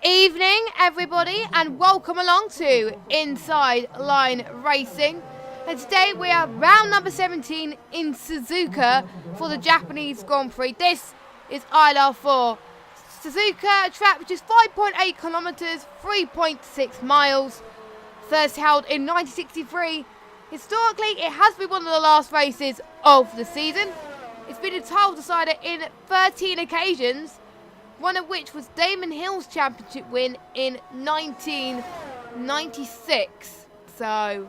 Evening, everybody, and welcome along to Inside Line Racing. And today we are round number 17 in Suzuka for the Japanese Grand Prix. This is ILR4. Suzuka track, which is 5.8 kilometers, 3.6 miles. First held in 1963. Historically, it has been one of the last races of the season. It's been a title decider in 13 occasions, one of which was Damon Hill's championship win in 1996. So,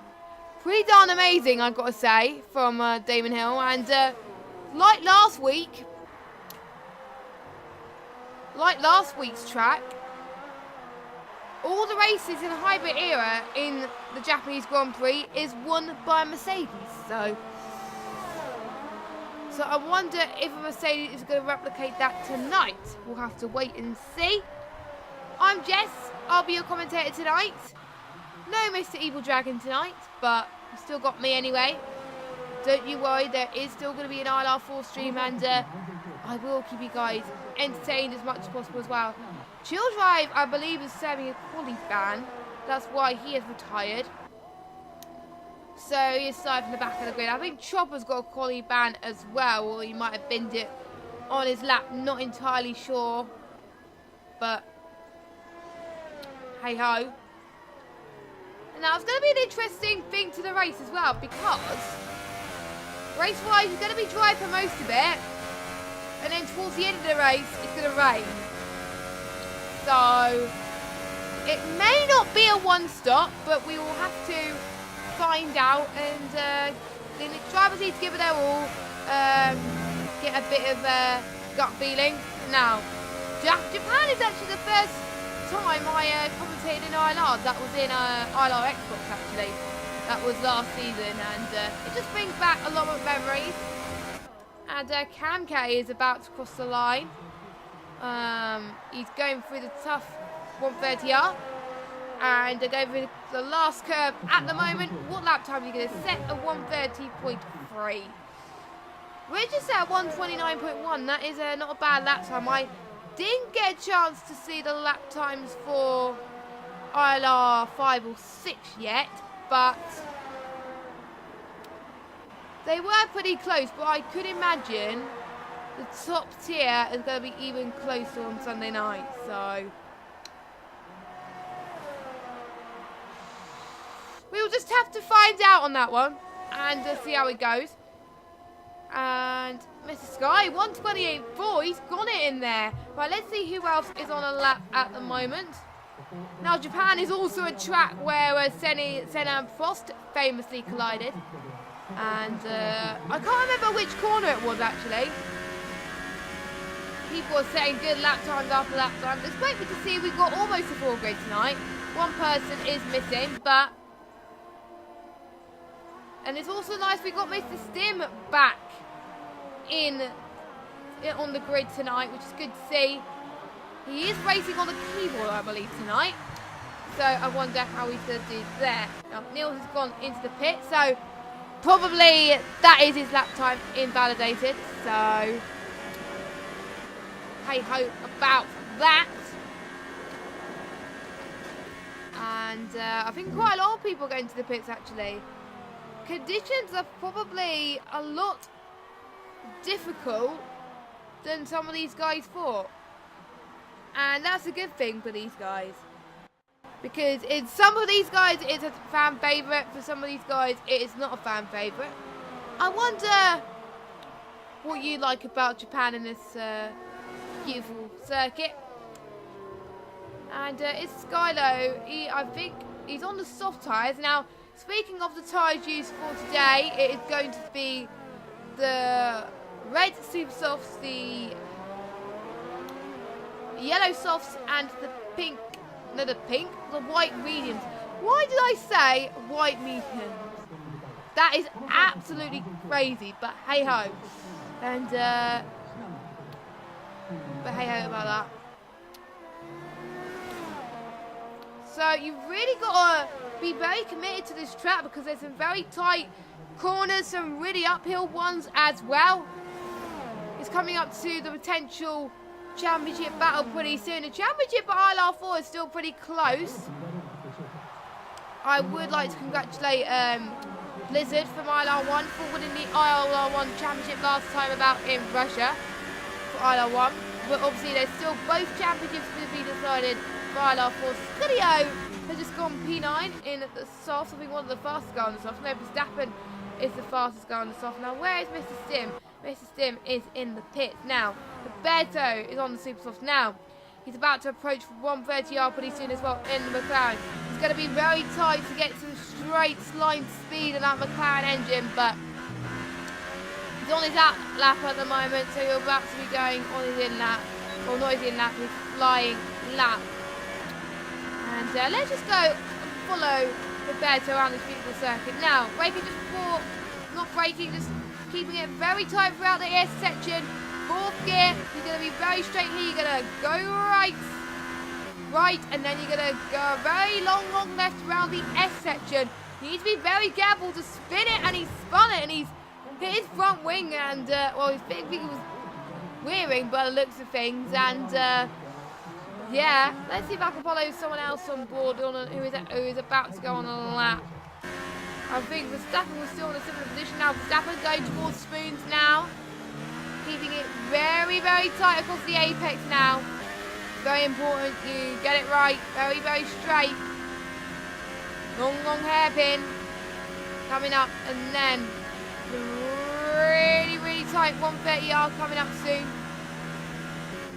pretty darn amazing, I've got to say, from Damon Hill. And like last week's track, all the races in the hybrid era in the Japanese Grand Prix is won by a Mercedes. So I wonder if a Mercedes is going to replicate that tonight. We'll have to wait and see. I'm Jess. I'll be your commentator tonight. No Mr. Evil Dragon tonight, but you've still got me anyway. Don't you worry, there is still going to be an ILR4 stream, and I will keep you guys entertained as much as possible as well. Chill Drive, I believe, is serving a quali ban. That's why he has retired. So he is starting from the back of the grid. I think Chopper's got a quali ban as well, or he might have binned it on his lap. Not entirely sure. But hey ho. Now it's going to be an interesting thing to the race as well, because race-wise, he's going to be dry for most of it, and then towards the end of the race, it's going to rain. So it may not be a one-stop, but we will have to find out, and the drivers need to give it their all, get a bit of gut feeling. Now, Japan is actually the first time I commentated in ILR. That was in ILR Xbox, actually. That was last season, and it just brings back a lot of memories. And Cam K is about to cross the line. He's going through the tough 130R. And they're going through the last curve at the moment. What lap time are you going to set? A 130.3. We're just at 129.1. That is not a bad lap time. I didn't get a chance to see the lap times for ILR 5 or 6 yet, but they were pretty close. But I could imagine the top tier is going to be even closer on Sunday night. So we will just have to find out on that one and see how it goes. And Mr. Sky, 128.4, he's got it in there. Right, let's see who else is on a lap at the moment. Now, Japan is also a track where Senna and Prost famously collided. And I can't remember which corner it was, actually. People are saying good lap times after lap times. It's great to see we've got almost a full grid tonight. One person is missing, but... And it's also nice we got Mr. Stim back on the grid tonight, which is good to see. He is racing on the keyboard, I believe, tonight. So I wonder how he's going to do there. Now, Niels has gone into the pit, so probably that is his lap time invalidated. So, hey ho about that. And I think quite a lot of people are going to the pits, actually. Conditions are probably a lot difficult than some of these guys thought. And that's a good thing for these guys. Because in some of these guys it's a fan favourite, for some of these guys it is not a fan favourite. I wonder what you like about Japan in this beautiful circuit. And it's Skylo. I think he's on the soft tyres. Now, speaking of the tyres used for today, it is going to be the red super softs, the yellow softs, and the white mediums. Why did I say white mediums? That is absolutely crazy, but hey ho. And but hey ho about that. So you've really got to be very committed to this track, because there's some very tight corners, some really uphill ones as well. It's coming up to the potential championship battle pretty soon. The championship at ILR4 is still pretty close. I would like to congratulate Blizzard from ILR1 for winning the ILR1 championship last time about in Russia for ILR1. But obviously there's still both championships to be decided for ILR4. Scudio has just gone P9 in the soft. I think one of the fastest guys on the soft. No, Verstappen is the fastest guy on the soft. Now where is Mr. Stim? Mr. Stim is in the pit. Now, Roberto is on the super soft now. He's about to approach 130R pretty soon as well in the McLaren. It's going to be very tight to get some straight line speed in that McLaren engine, but he's on his lap at the moment, so you're about to be going on his in lap. Well, not his in lap, his flying lap. And let's just go and follow Roberto around this beautiful circuit. Now, braking just before, not braking, just keeping it very tight throughout the S section. Fourth gear, you're going to be very straight here. You're going to go right, and then you're going to go a very long left around the S section. You need to be very careful to spin it, and he spun it, and he's hit his front wing, and, well, his big wing was wearing by the looks of things, and, yeah, let's see if I can follow someone else on board who is about to go on a lap. I think Verstappen was still in a similar position now. Verstappen going towards Spoons now. Keeping it very, very tight across the apex now. Very important you get it right. Very, very straight. Long hairpin. Coming up, and then the really, really tight 130R coming up soon.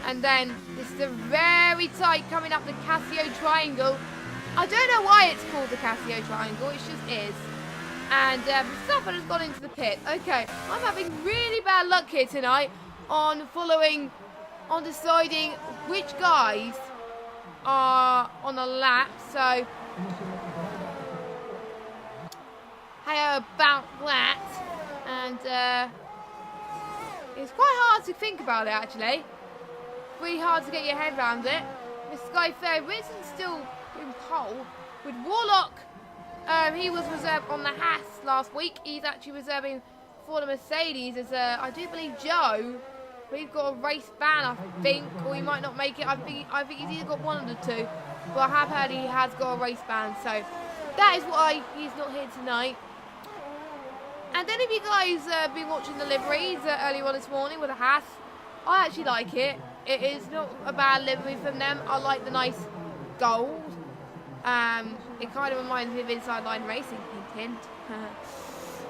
And then this is the very tight coming up the Casio Triangle. I don't know why it's called the Casio Triangle. It just is. And Verstappen has gone into the pit. Okay, I'm having really bad luck here tonight on deciding which guys are on a lap. So, how about that? And it's quite hard to think about it, actually. Really hard to get your head around it. Miss Sky Fair, Winston's still in pole with Warlock. He was reserved on the Haas last week. He's actually reserving for the Mercedes as I do believe Joe. We've got a race ban, I think, or he might not make it. I think he's either got one of the two, but I have heard he has got a race ban. So that is why he's not here tonight. And then if you guys been watching the liveries earlier on this morning with the Haas, I actually like it. It is not a bad livery from them. I like the nice gold. It kind of reminds me of Inside Line Racing, hint.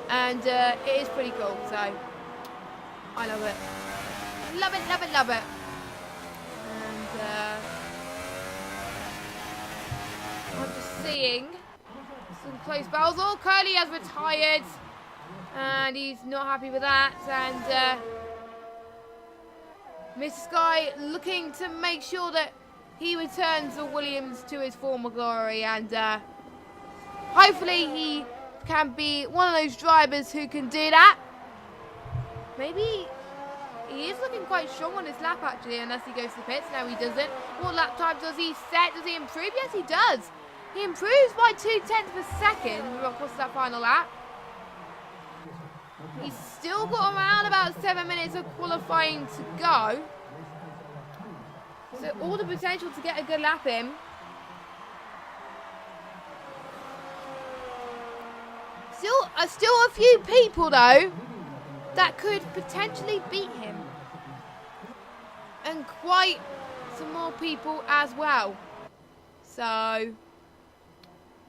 And it is pretty cool, so I love it. Love it, love it, love it. And I'm just seeing some close battles. Oh, Curly has retired, and he's not happy with that. And Mr. Sky looking to make sure that he returns the Williams to his former glory, and hopefully he can be one of those drivers who can do that. Maybe he is looking quite strong on his lap, actually, unless he goes to the pits. No, he doesn't. What lap time does he set? Does he improve? Yes, he does. He improves by 0.2 per second across that final lap. He's still got around about 7 minutes of qualifying to go. So all the potential to get a good lap in. Still a few people though that could potentially beat him, and quite some more people as well. So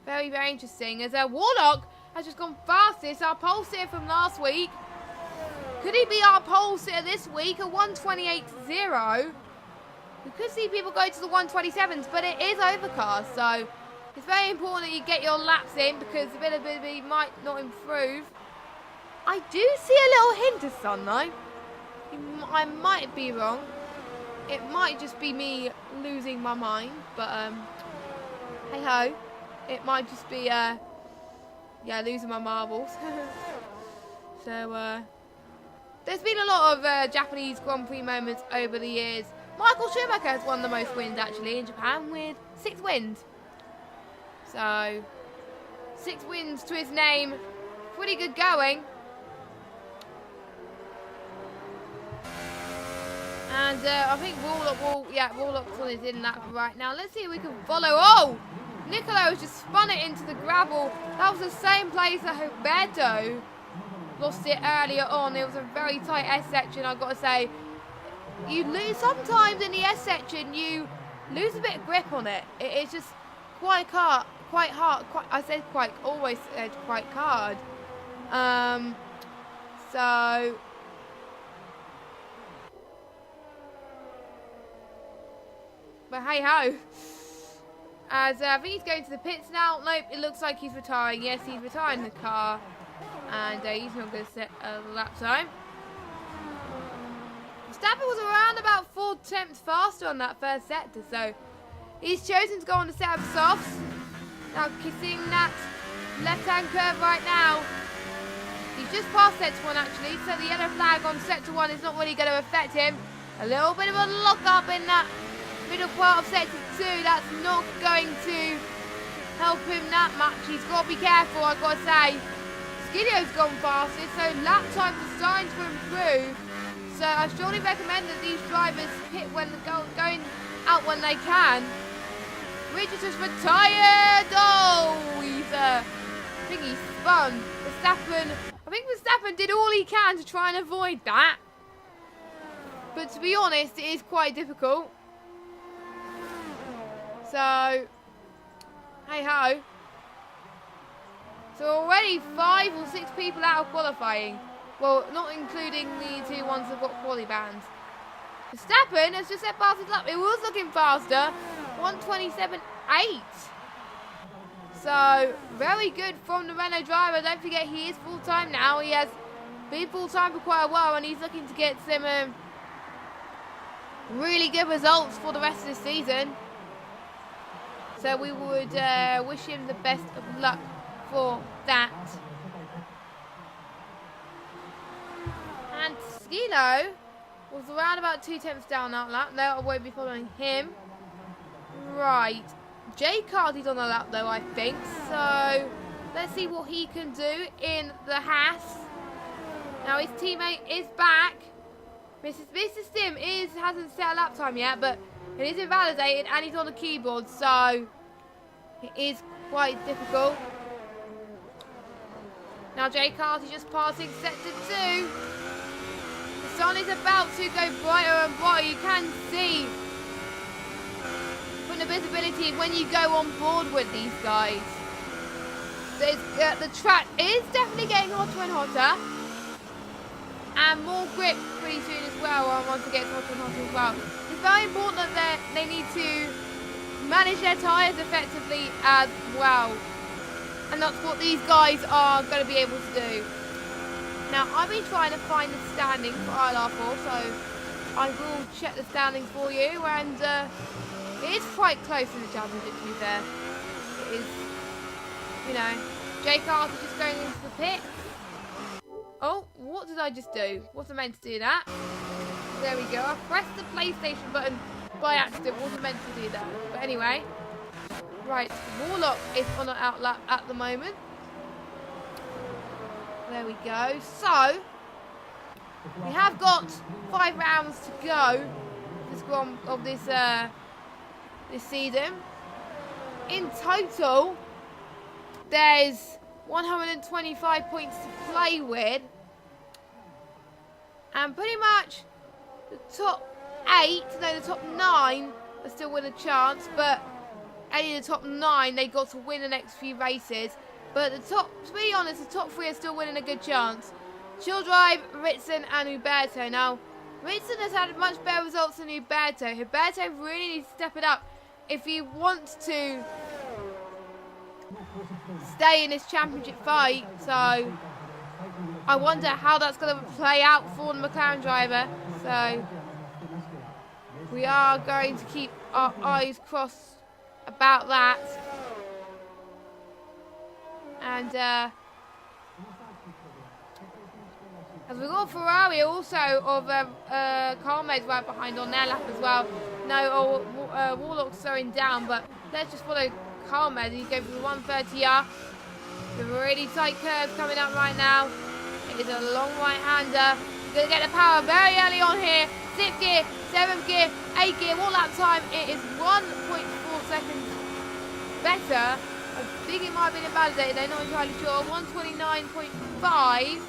very, very interesting. As Warlock has just gone fastest, our pole sitter from last week. Could he be our pole sitter this week? A 128.0. We could see people go to the 127s, but it is overcast, so it's very important that you get your laps in because the visibility might not improve. I do see a little hint of sun, though. I might be wrong. It might just be me losing my mind, but hey ho, it might just be yeah, losing my marbles. So there's been a lot of Japanese Grand Prix moments over the years. Michael Schumacher has won the most wins, actually, in Japan with 6 wins. So, 6 wins to his name. Pretty good going. And I think Warlock's on his in lap right now. Let's see if we can follow. Oh! Niccolo has just spun it into the gravel. That was the same place that Roberto lost it earlier on. It was a very tight S section, I've got to say. You lose sometimes in the S section, you lose a bit of grip on it. It's just quite hard. Always said quite hard. So... But hey-ho. As I think he's going to the pits now. Nope, it looks like he's retiring. Yes, he's retiring the car. And he's not going to set a lap time. Verstappen was around about 4 tenths faster on that first sector. So he's chosen to go on the set of softs. Now kissing that left-hand curve right now. He's just passed sector 1 actually. So the yellow flag on sector 1 is not really going to affect him. A little bit of a lock-up in that middle part of sector 2, that's not going to help him that much. He's got to be careful, I've got to say. Skidio's gone faster, so lap times are starting to improve. So I strongly recommend that these drivers pit when going out when they can. Richards just retired. Oh, I think he spun. I think Verstappen did all he can to try and avoid that. But to be honest, it is quite difficult. So, hey-ho. So already 5 or 6 people out of qualifying. Well, not including the 2 ones that got quali bans. Verstappen has just set past his lap. It was looking faster. 1:27.8. So, very good from the Renault driver. Don't forget, he is full-time now. He has been full-time for quite a while, and he's looking to get some really good results for the rest of the season. So we would wish him the best of luck for that. And Skilo was around about 2 tenths down that lap. No, I won't be following him. Right. Jay Carty's on the lap though, I think. So let's see what he can do in the Haas. Now his teammate is back. Mr. Sim hasn't set a lap time yet, but it is invalidated and he's on the keyboard, so it is quite difficult. Now Jay Carty just passing sector 2. The sun is about to go brighter and brighter. You can see from the visibility when you go on board with these guys. The track is definitely getting hotter and hotter. And more grip pretty soon as well, once it gets hotter and hotter as well. It's very important that they need to manage their tyres effectively as well. And that's what these guys are going to be able to do. Now, I've been trying to find the standings for ILR4, so I will check the standings for you. And it is quite close in the championship, to be fair. It is, you know, Jay Carter just going into the pit. Oh, what did I just do? Wasn't meant to do that. There we go. I pressed the PlayStation button by accident. Wasn't meant to do that. But anyway. Right. Warlock is on an out lap at the moment. There we go. So, we have got 5 rounds to go of this season. In total, there's 125 points to play with. And pretty much the top 9 are still with a chance, but only the top 9, they got to win the next few races. But to be honest, the top 3 are still winning a good chance. Chill Drive, Ritson and Huberto. Now, Ritson has had much better results than Huberto. Huberto really needs to step it up if he wants to stay in this championship fight. So I wonder how that's going to play out for the McLaren driver. So we are going to keep our eyes crossed about that. And as we got Ferrari also of Carmez right behind on their lap as well. No, Warlock's slowing down, but let's just follow Carmez. He's going for the 130R. The really tight curve coming up right now. It is a long right-hander. He's going to get the power very early on here. Zip gear, 7th gear, 8th gear, what lap time? It is 1.4 seconds better. I think it might have been invalidated, they're not entirely sure. 129.5.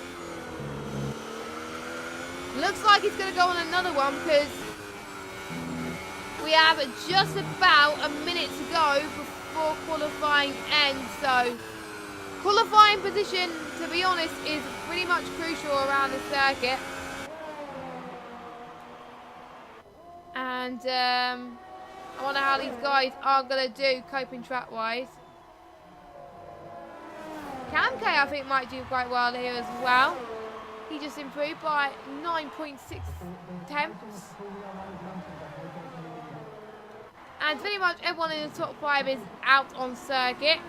Looks like he's going to go on another one because we have just about a minute to go before qualifying ends. So qualifying position, to be honest, is pretty much crucial around the circuit. And I wonder how these guys are going to do coping track-wise. Cam K, I think, might do quite well here as well. He just improved by 9.6 tenths. And pretty much everyone in the top 5 is out on circuit.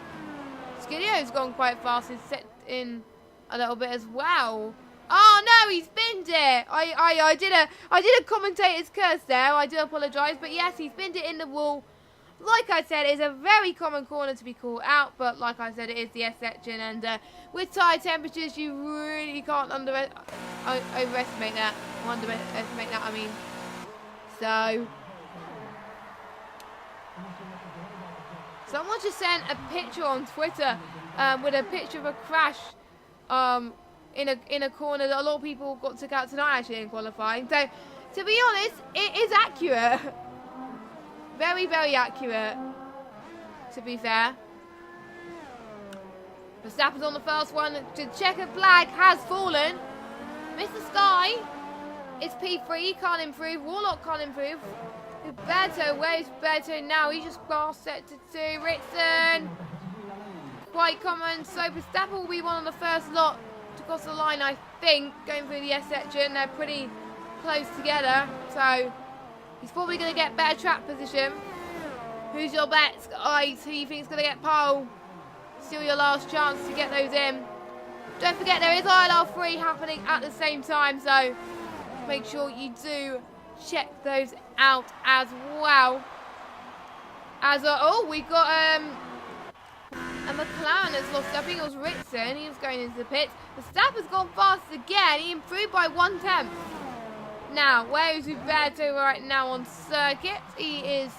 Skidio's gone quite fast. He's set in a little bit as well. Oh no, he's binned it. I did a commentator's curse there. I do apologise, but yes, he's binned it in the wall. Like I said, it's a very common corner to be caught out, but like I said, it is the S section, and with tyre temperatures, you really can't overestimate that. Underestimate that, I mean. So, someone just sent a picture on Twitter with a picture of a crash in a corner that a lot of people took out tonight, actually, in qualifying. So, to be honest, it is accurate. Very, very accurate, to be fair. Verstappen's on the first one. The checkered flag has fallen. Mr. Sky is P3. He can't improve. Warlock can't improve. Roberto, where is Roberto now? He's just fast set to 2. Ritson. Quite common. So Verstappen will be one on the first lot to cross the line, I think, going through the S section. They're pretty close together. So he's probably going to get better track position. Who's your bets, guys? Who you think is going to get pole? Still your last chance to get those in. Don't forget, there is ILR4 happening at the same time, so make sure you do check those out as well. Oh, we got a McLaren that's lost. I think it was Ritson. He was going into the pits. Verstappen's gone fast again. He improved by 1/10. Now, where is Roberto right now on circuit? He is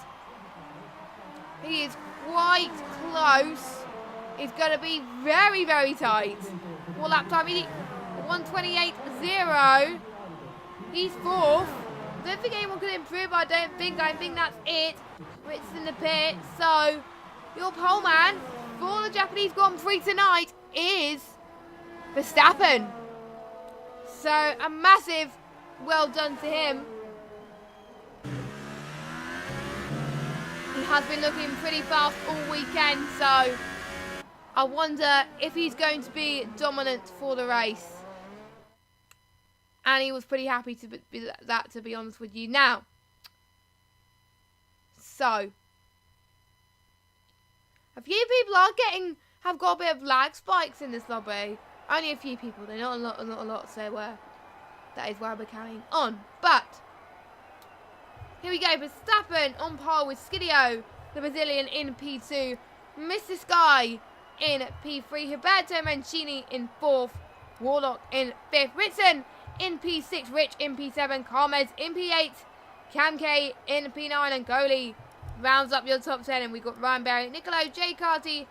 quite close. It's going to be very, very tight. What lap time? 1:28.0. He's 4th. I don't think anyone can improve. I think that's it. Ritz in the pit. So, your pole man for the Japanese Grand Prix tonight is Verstappen. So, a massive well done to him. He has been looking pretty fast all weekend, so I wonder if he's going to be dominant for the race. And he was pretty happy to be that, to be honest with you. Now, so a few people have got a bit of lag spikes in this lobby. Only a few people, they're not a lot, so that is why we're carrying on. But here we go. Verstappen on par with Skidio, the Brazilian, in P2. Mr. Sky in P3. Roberto Mancini in 4th. Warlock in 5th. Ritson in P6. Rich in P7. Carmez in P8. Cam K in P9. And Goli rounds up your top 10. And we've got Ryan Berry, Nicolo, Jay Carty,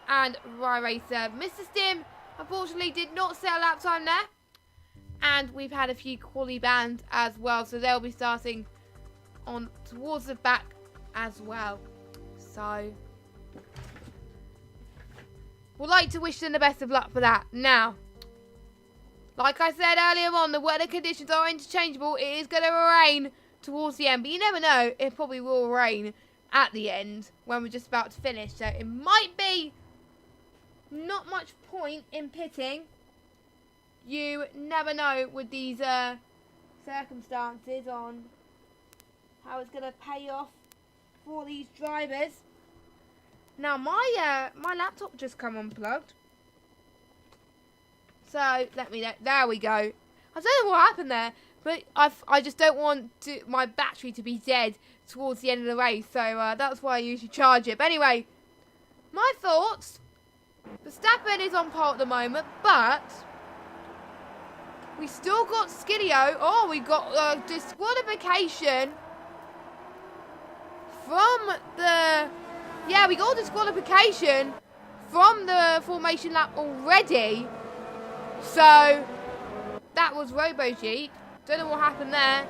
and Rye Racer. Mr. Stim, unfortunately, did not set a lap time there. And we've had a few quali bans as well. So they'll be starting on towards the back as well. So we'd like to wish them the best of luck for that. Now, like I said earlier on, the weather conditions are interchangeable. It is going to rain towards the end, but you never know. It probably will rain at the end when we're just about to finish. So it might be not much point in pitting. You never know with these circumstances on how it's going to pay off for these drivers. Now, my laptop just come unplugged. So, let me know. There we go. I don't know what happened there, but I just don't want my battery to be dead towards the end of the race. So, that's why I usually charge it. But anyway, my thoughts. Verstappen is on pole at the moment, but We still got Skideo. Oh, we got disqualification from the... Yeah, we got disqualification from the formation lap already. So, that was RoboJeep. Don't know what happened there.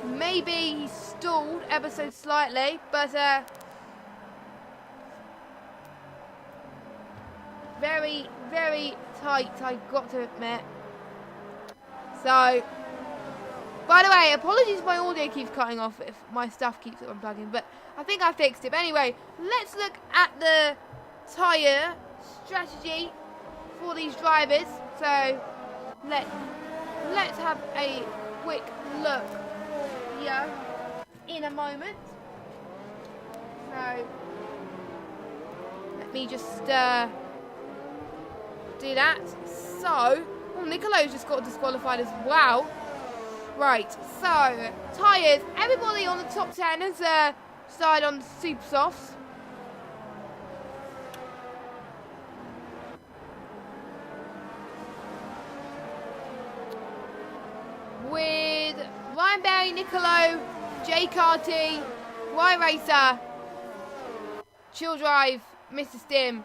Maybe he stalled ever so slightly, but very, very tight, I've got to admit. So, by the way, apologies if my audio keeps cutting off, if my stuff keeps unplugging, but I think I fixed it. But anyway, let's look at the tyre strategy for these drivers. So, let's have a quick look here in a moment. So, let me just do that. So, oh, Nicolo's just got disqualified as well. Right, so, tyres. Everybody on the top 10 has started on super softs. With Ryan Berry, Nicolo, Jay Carty, Y Racer, Chill Drive, Mr. Stim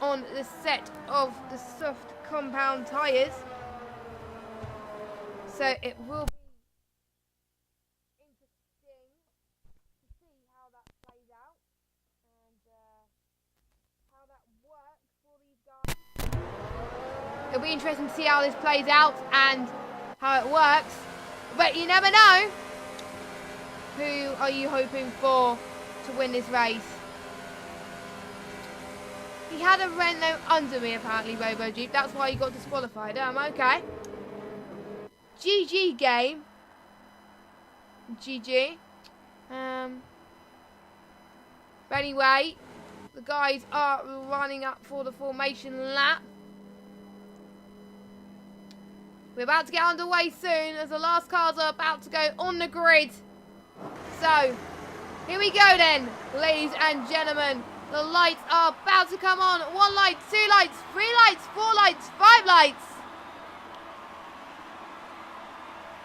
on the set of the soft compound tyres. So it will be interesting to see how that plays out and how that works for these guys. It'll be interesting to see how this plays out and how it works. But you never know. Who are you hoping for to win this race? He had a Renault under me, apparently, RoboJeep. That's why he got disqualified. Okay. GG game. GG. But anyway, the guys are running up for the formation lap. We're about to get underway soon as the last cars are about to go on the grid. So, here we go then, ladies and gentlemen. The lights are about to come on. 1 light, 2 lights, 3 lights, 4 lights, 5 lights.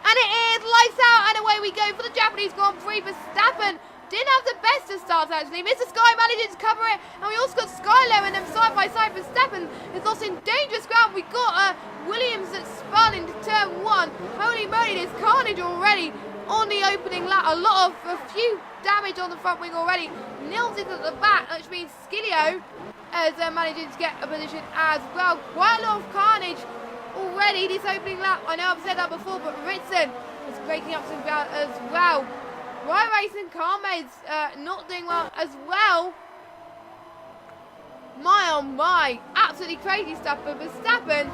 And it is lights out, and away we go for the Japanese Grand Prix. Verstappen didn't have the best of starts, actually. Mr. Sky managed to cover it, and we also got Skylo and them side by side. Verstappen is lost in dangerous ground. We got Williams that spun into turn 1. Holy moly, there's carnage already on the opening lap. A few damage on the front wing already. Nils is at the back, which means Skideo is managing to get a position as well. Quite a lot of carnage already this opening lap. I know I've said that before, but Ritson is breaking up some ground as well. Ryan Racing Carmed's not doing well as well. My oh my, absolutely crazy stuff. But Verstappen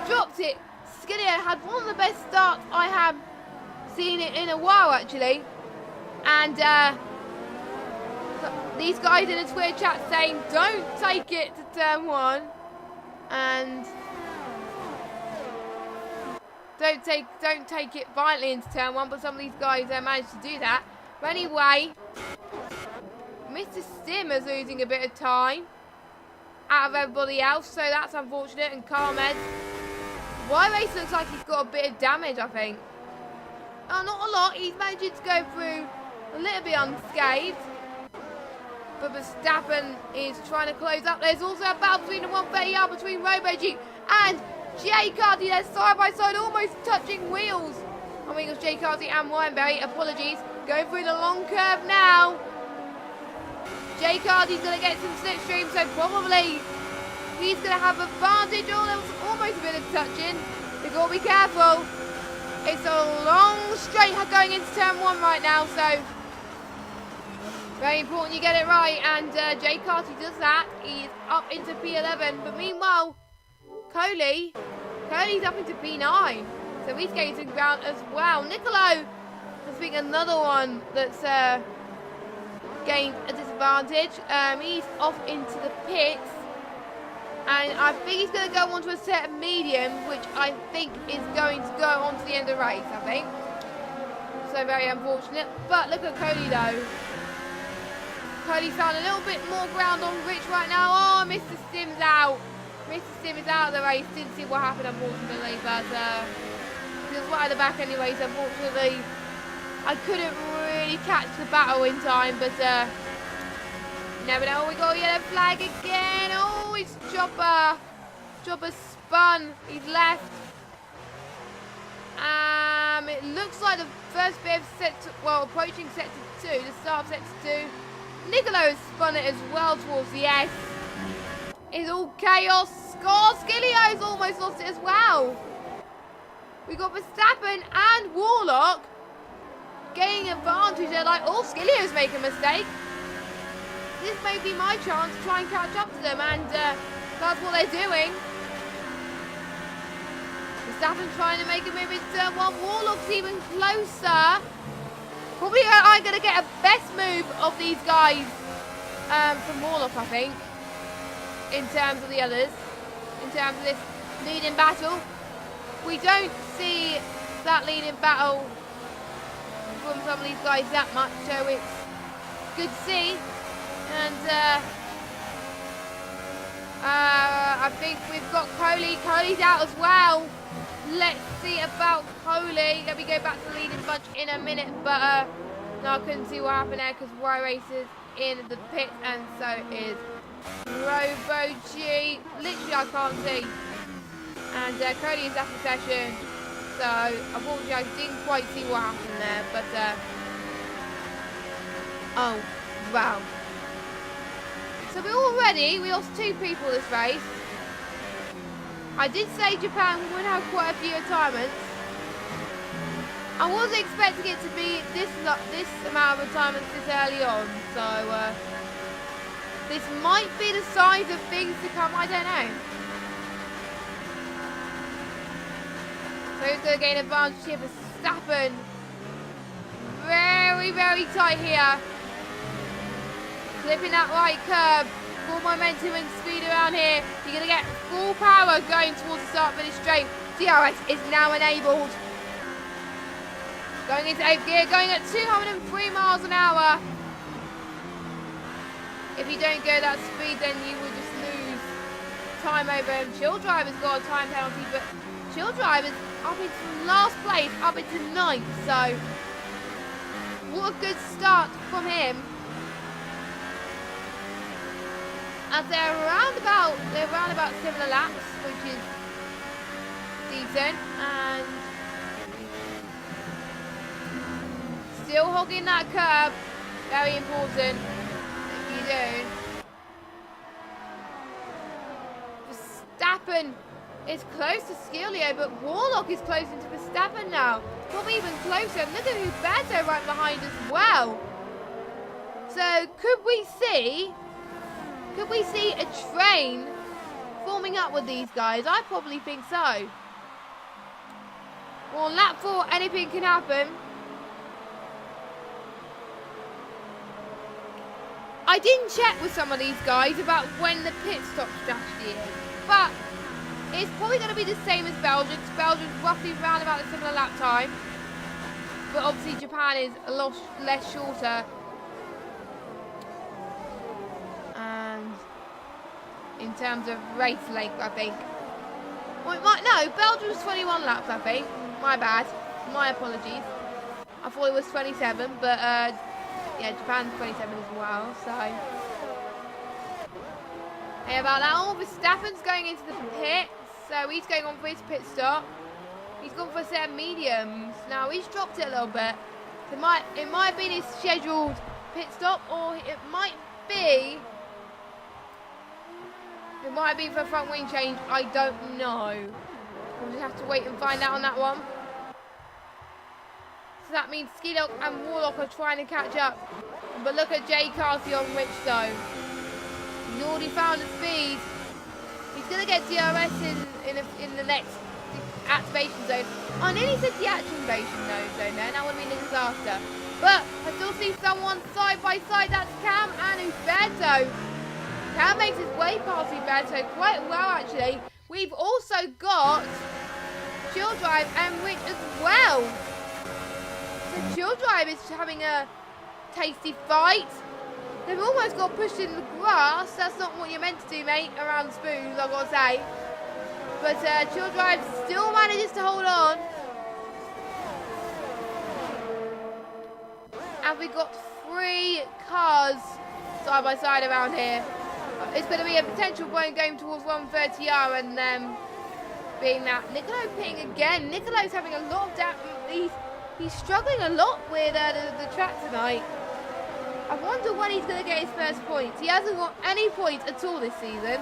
dropped it. Skideo had one of the best starts I have seen it in a while, actually. And these guys in the Twitter chat saying don't take it to turn 1 and don't take it violently into turn 1, but some of these guys managed to do that. But anyway, Mr. Stim is losing a bit of time out of everybody else, so that's unfortunate. And Carmed, Y-Race looks like he's got a bit of damage, I think. Oh, not a lot. He's managing to go through a little bit unscathed. But Verstappen is trying to close up. There's also a battle between the 130R between RoboJeep and Jay Carty. They're side by side, almost touching wheels. And we got Jay Carty and Weinberry. Apologies. Going through the long curve now. Jay Carty's going to get some slipstream, so probably he's going to have advantage. Oh, there was almost a bit of touching. They've got to be careful. It's a long straight going into turn 1 right now, so very important you get it right. And Jay Carty does that. He's up into P11, but meanwhile, Coley's up into P9, so he's gaining ground as well. Nicolo has been another one that's gained a disadvantage. He's off into the pits. And I think he's going to go on to a set of medium, which I think is going to go on to the end of the race, I think. So very unfortunate. But look at Cody, though. Cody's found a little bit more ground on Rich right now. Oh, Mr. Stim's out. Mr. Stim is out of the race. Didn't see what happened, unfortunately. But It was right at the back anyway, so unfortunately I couldn't really catch the battle in time, but never know. We got a yellow flag again. Oh, it's Chopper. Chopper spun. He's left. It looks like the first bit of approaching sector 2, the start of sector 2. Nicolo has spun it as well towards the S. It's all chaos. Skillio's almost lost it as well. We got Verstappen and Warlock gaining advantage. They're like, oh, Skillio's making a mistake. This may be my chance to try and catch up to them, and that's what they're doing. Verstappen's trying to make a move into turn 1. Warlock's even closer. Probably I'm going to get a best move of these guys from Warlock, I think, in terms of the others, in terms of this leading battle. We don't see that leading battle from some of these guys that much, so it's good to see. And I think we've got Coley. Coley's out as well. Let's see about Coley. Let me go back to the leading bunch in a minute, but no, I couldn't see what happened there because Y-Race is in the pit, and so is Robo G. Literally, I can't see. And Cody is after session, so unfortunately I didn't quite see what happened there, but oh, wow. So we lost 2 people this race. I did say Japan would have quite a few retirements. I wasn't expecting it to be this amount of retirements this early on, so this might be the signs of things to come, I don't know. So who's going to gain advantage here? Verstappen. Very, very tight here. Clipping that right curb. Full momentum and speed around here. You're going to get full power going towards the start finish straight. DRS is now enabled. Going into 8th gear, going at 203 miles an hour. If you don't go that speed, then you will just lose time over him. Chill Driver's got a time penalty, but Chill Driver's up into last place, up into 9th. So, what a good start from him. As they're around about similar laps, which is decent, and still hogging that curb, very important. If you do. Verstappen is close to Skillio, but Warlock is close into Verstappen now. Probably even closer. And look at Huberto right behind as well. So could we see a train forming up with these guys? I probably think so. Well, on lap 4, anything can happen. I didn't check with some of these guys about when the pit stop strategy is, but it's probably going to be the same as Belgium. Belgium's roughly around about a similar lap time, but obviously Japan is a lot less shorter. And in terms of race length, I think. Well, no, Belgium's 21 laps, I think. My bad. My apologies. I thought it was 27, but yeah, Japan's 27 as well, so. Hey, about that all, Verstappen's going into the pit, so he's going on for his pit stop. He's gone for a set of mediums. Now, he's dropped it a little bit. So it might be his scheduled pit stop, or it might be for a front wing change. I don't know. We'll just have to wait and find out on that one. So that means Skidlock and Warlock are trying to catch up. But look at Jay Carty on Richstone. He's already found the speed. He's going to get DRS in the next activation zone. I nearly said the activation zone then. That would have been a disaster. But I still see someone side by side. That's Cam and Huberto. Cam makes his way past Huberto quite well, actually. We've also got Chill Drive and Rich as well. So Chill Drive is having a tasty fight. They've almost got pushed in the grass. That's not what you're meant to do, mate, around spoons, I've got to say. But Chill Drive still manages to hold on. have we got 3 cars side by side around here. It's going to be a potential point going towards 130R and being that Nicolo pitting again. Nicolo's having a lot of he's struggling a lot with the track tonight. I wonder when he's going to get his first points. He hasn't got any points at all this season.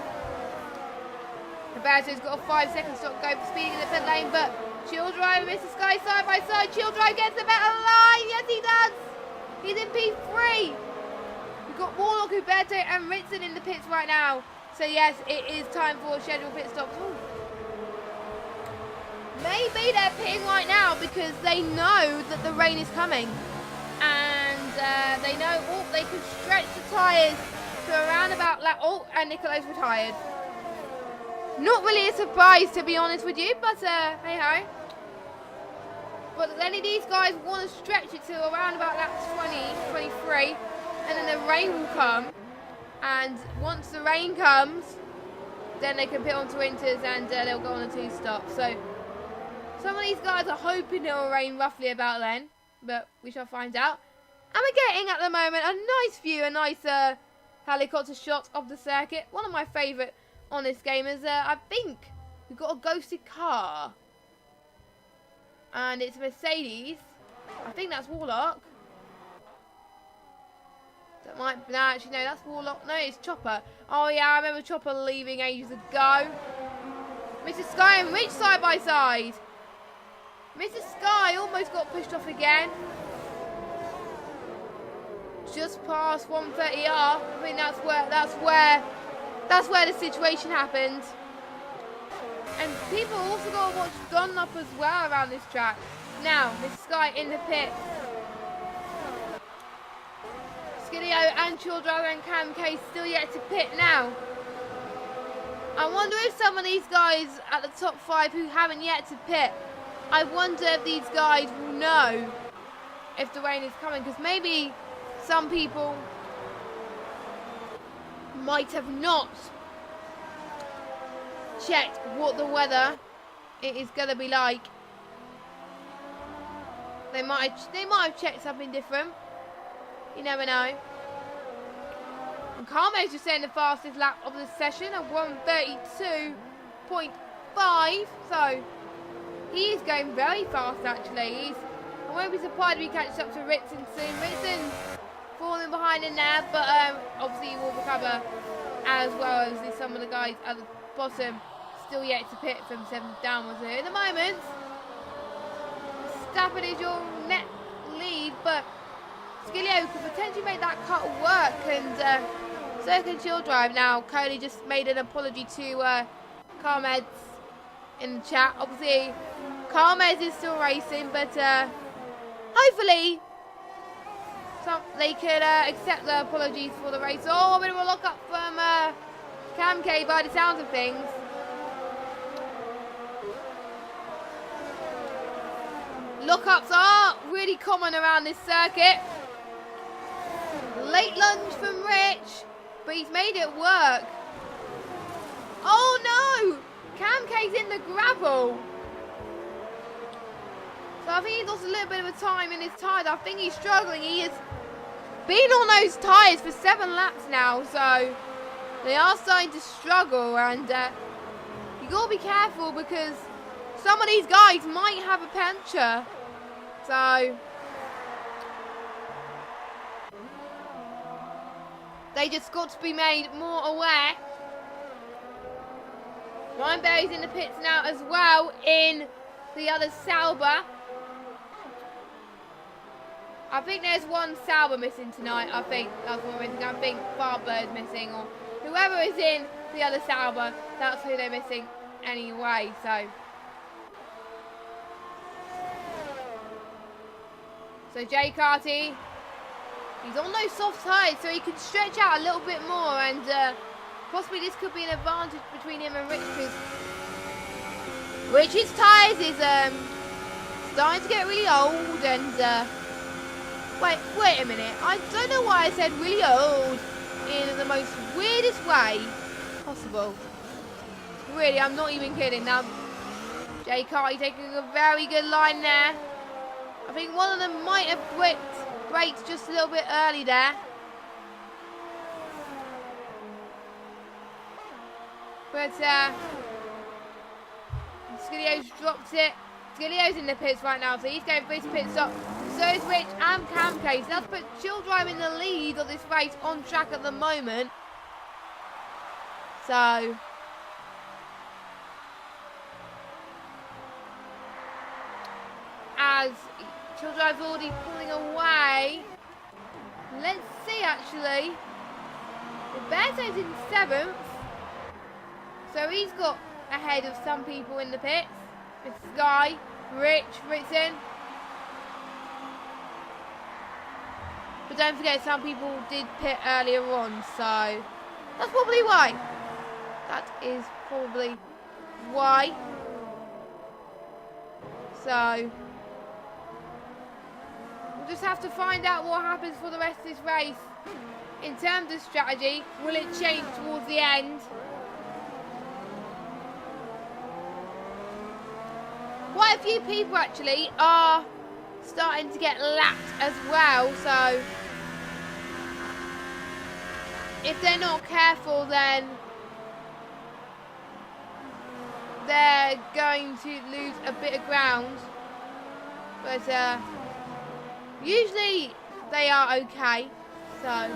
Roberto's got a 5-second stop go for speeding in the pit lane, but Chill Drive and Mr. Sky side by side. Chill Drive gets the better line. Yes, he does. He's in P3. We've got Warlock, Huberto and Ritson in the pits right now. So yes, it is time for scheduled pit stops. Ooh. Maybe they're pitting right now because they know that the rain is coming. And they know, they can stretch the tyres to around about lap. Oh, and Nicolo's retired. Not really a surprise, to be honest with you, but hey ho. But then these guys want to stretch it to around about lap 20, 23, and then the rain will come. And once the rain comes, then they can pit onto Winters and they'll go on a 2-stop. So some of these guys are hoping it will rain roughly about then, but we shall find out. And we're getting at the moment a nice view, a nice helicopter shot of the circuit. One of my favourite on this game is, I think, we've got a ghosted car. And it's a Mercedes. I think that's Warlock. That might, no, actually, no, that's Warlock. No, it's Chopper. Oh, yeah, I remember Chopper leaving ages ago. Mr. Sky and Rich side by side. Mr. Sky almost got pushed off again. Just past 130R. I think that's where the situation happened. And people also got to watch Dunlop as well around this track. Now, Mr. Sky in the pit. Skideo and Childriver and Cam K still yet to pit now. I wonder if some of these guys at the top 5 who haven't yet to pit, I wonder if these guys will know if the rain is coming, because maybe some people might have not checked what the weather is going to be like. They might have checked something different. You never know. And Carme's just saying the fastest lap of the session at 132.5. So he is going very fast actually. I won't be surprised if he catches up to Ritson soon. Ritson's falling behind in there, but obviously he will recover, as well as some of the guys at the bottom still yet to pit from 7th downwards. So at the moment, Stafford is your net lead, but Skilio could potentially make that cut work, and so can Chill Drive. Now, Cody just made an apology to Carmez in the chat. Obviously, Carmez is still racing, but hopefully they could accept the apologies for the race. Oh, a bit of a lock up from Cam K by the sounds of things. Lockups are really common around this circuit. Late lunge from Rich, but he's made it work. Oh no! Cam K's in the gravel. So I think he's lost a little bit of a time in his tyres. I think he's struggling. He has been on those tyres for 7 laps now, so they are starting to struggle, and you got to be careful because some of these guys might have a puncture. So they just got to be made more aware. Ryan Berry's in the pits now as well in the other Sauber. I think there's one Sauber missing tonight. I think that's what we're missing. I think Farber's missing, or whoever is in the other Sauber, that's who they're missing anyway. So Jay Carty, he's on those soft tyres, so he can stretch out a little bit more, and possibly this could be an advantage between him and Rich, because Rich's tyres is starting to get really old, and wait a minute, I don't know why I said really old in the most weirdest way possible. Really, I'm not even kidding. Now, Jay Carty taking a very good line there. I think one of them might have whipped braked just a little bit early there. But Skillio's dropped it. Skillio's in the pits right now, so he's going for his pit stop. So is Rich and Camcase. That's put Chill Drive in the lead of this race on track at the moment. So as Chill Drive's already pulling away. Let's see actually. Roberto's in 7th. So he's got ahead of some people in the pits. It's Sky, Rich, Ritson. But don't forget, some people did pit earlier on, so that's probably why. That is probably why. So we'll just have to find out what happens for the rest of this race. In terms of strategy, will it change towards the end? Quite a few people actually are starting to get lapped as well, so if they're not careful, then they're going to lose a bit of ground. But usually they are okay, so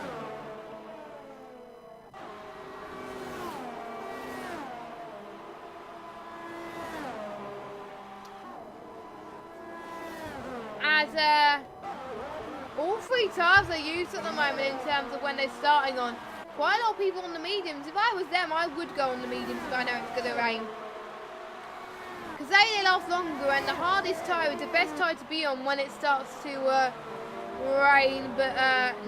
as all 3 tyres are used at the moment in terms of when they're starting on. Quite a lot of people on the mediums. If I was them, I would go on the mediums if I know it's going to rain. Because they last longer, and the hardest tyre is the best tyre to be on when it starts to rain, but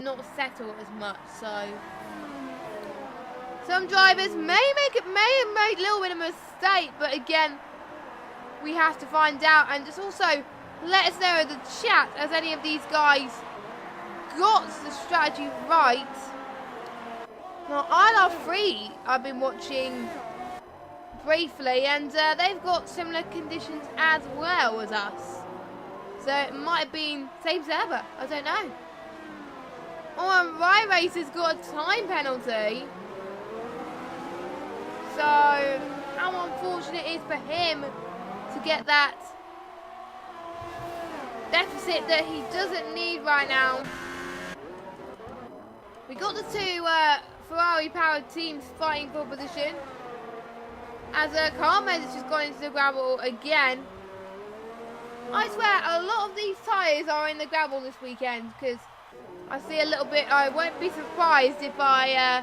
not settle as much. So some drivers may have made a little bit of a mistake, but again, we have to find out. And just also let us know in the chat, has any of these guys got the strategy right? Now, ILR4 I've been watching briefly, and they've got similar conditions as well as us. So it might have been same server, I don't know. Oh, and Rye Race has got a time penalty. So how unfortunate it is for him to get that deficit that he doesn't need right now. We got the 2 Ferrari-powered teams fighting for position. As Carmen has just gone into the gravel again. I swear, a lot of these tyres are in the gravel this weekend, because I see a little bit. I won't be surprised if I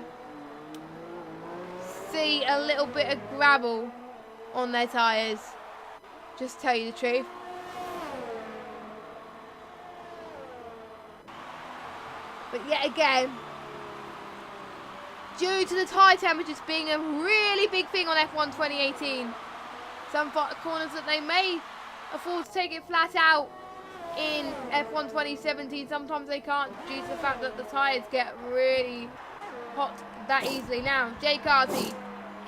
see a little bit of gravel on their tyres. Just tell you the truth. But yet again, due to the tyre temperatures being a really big thing on F1 2018, some corners that they may afford to take it flat out in F1 2017, sometimes they can't due to the fact that the tyres get really hot that easily. Now, Jay Carty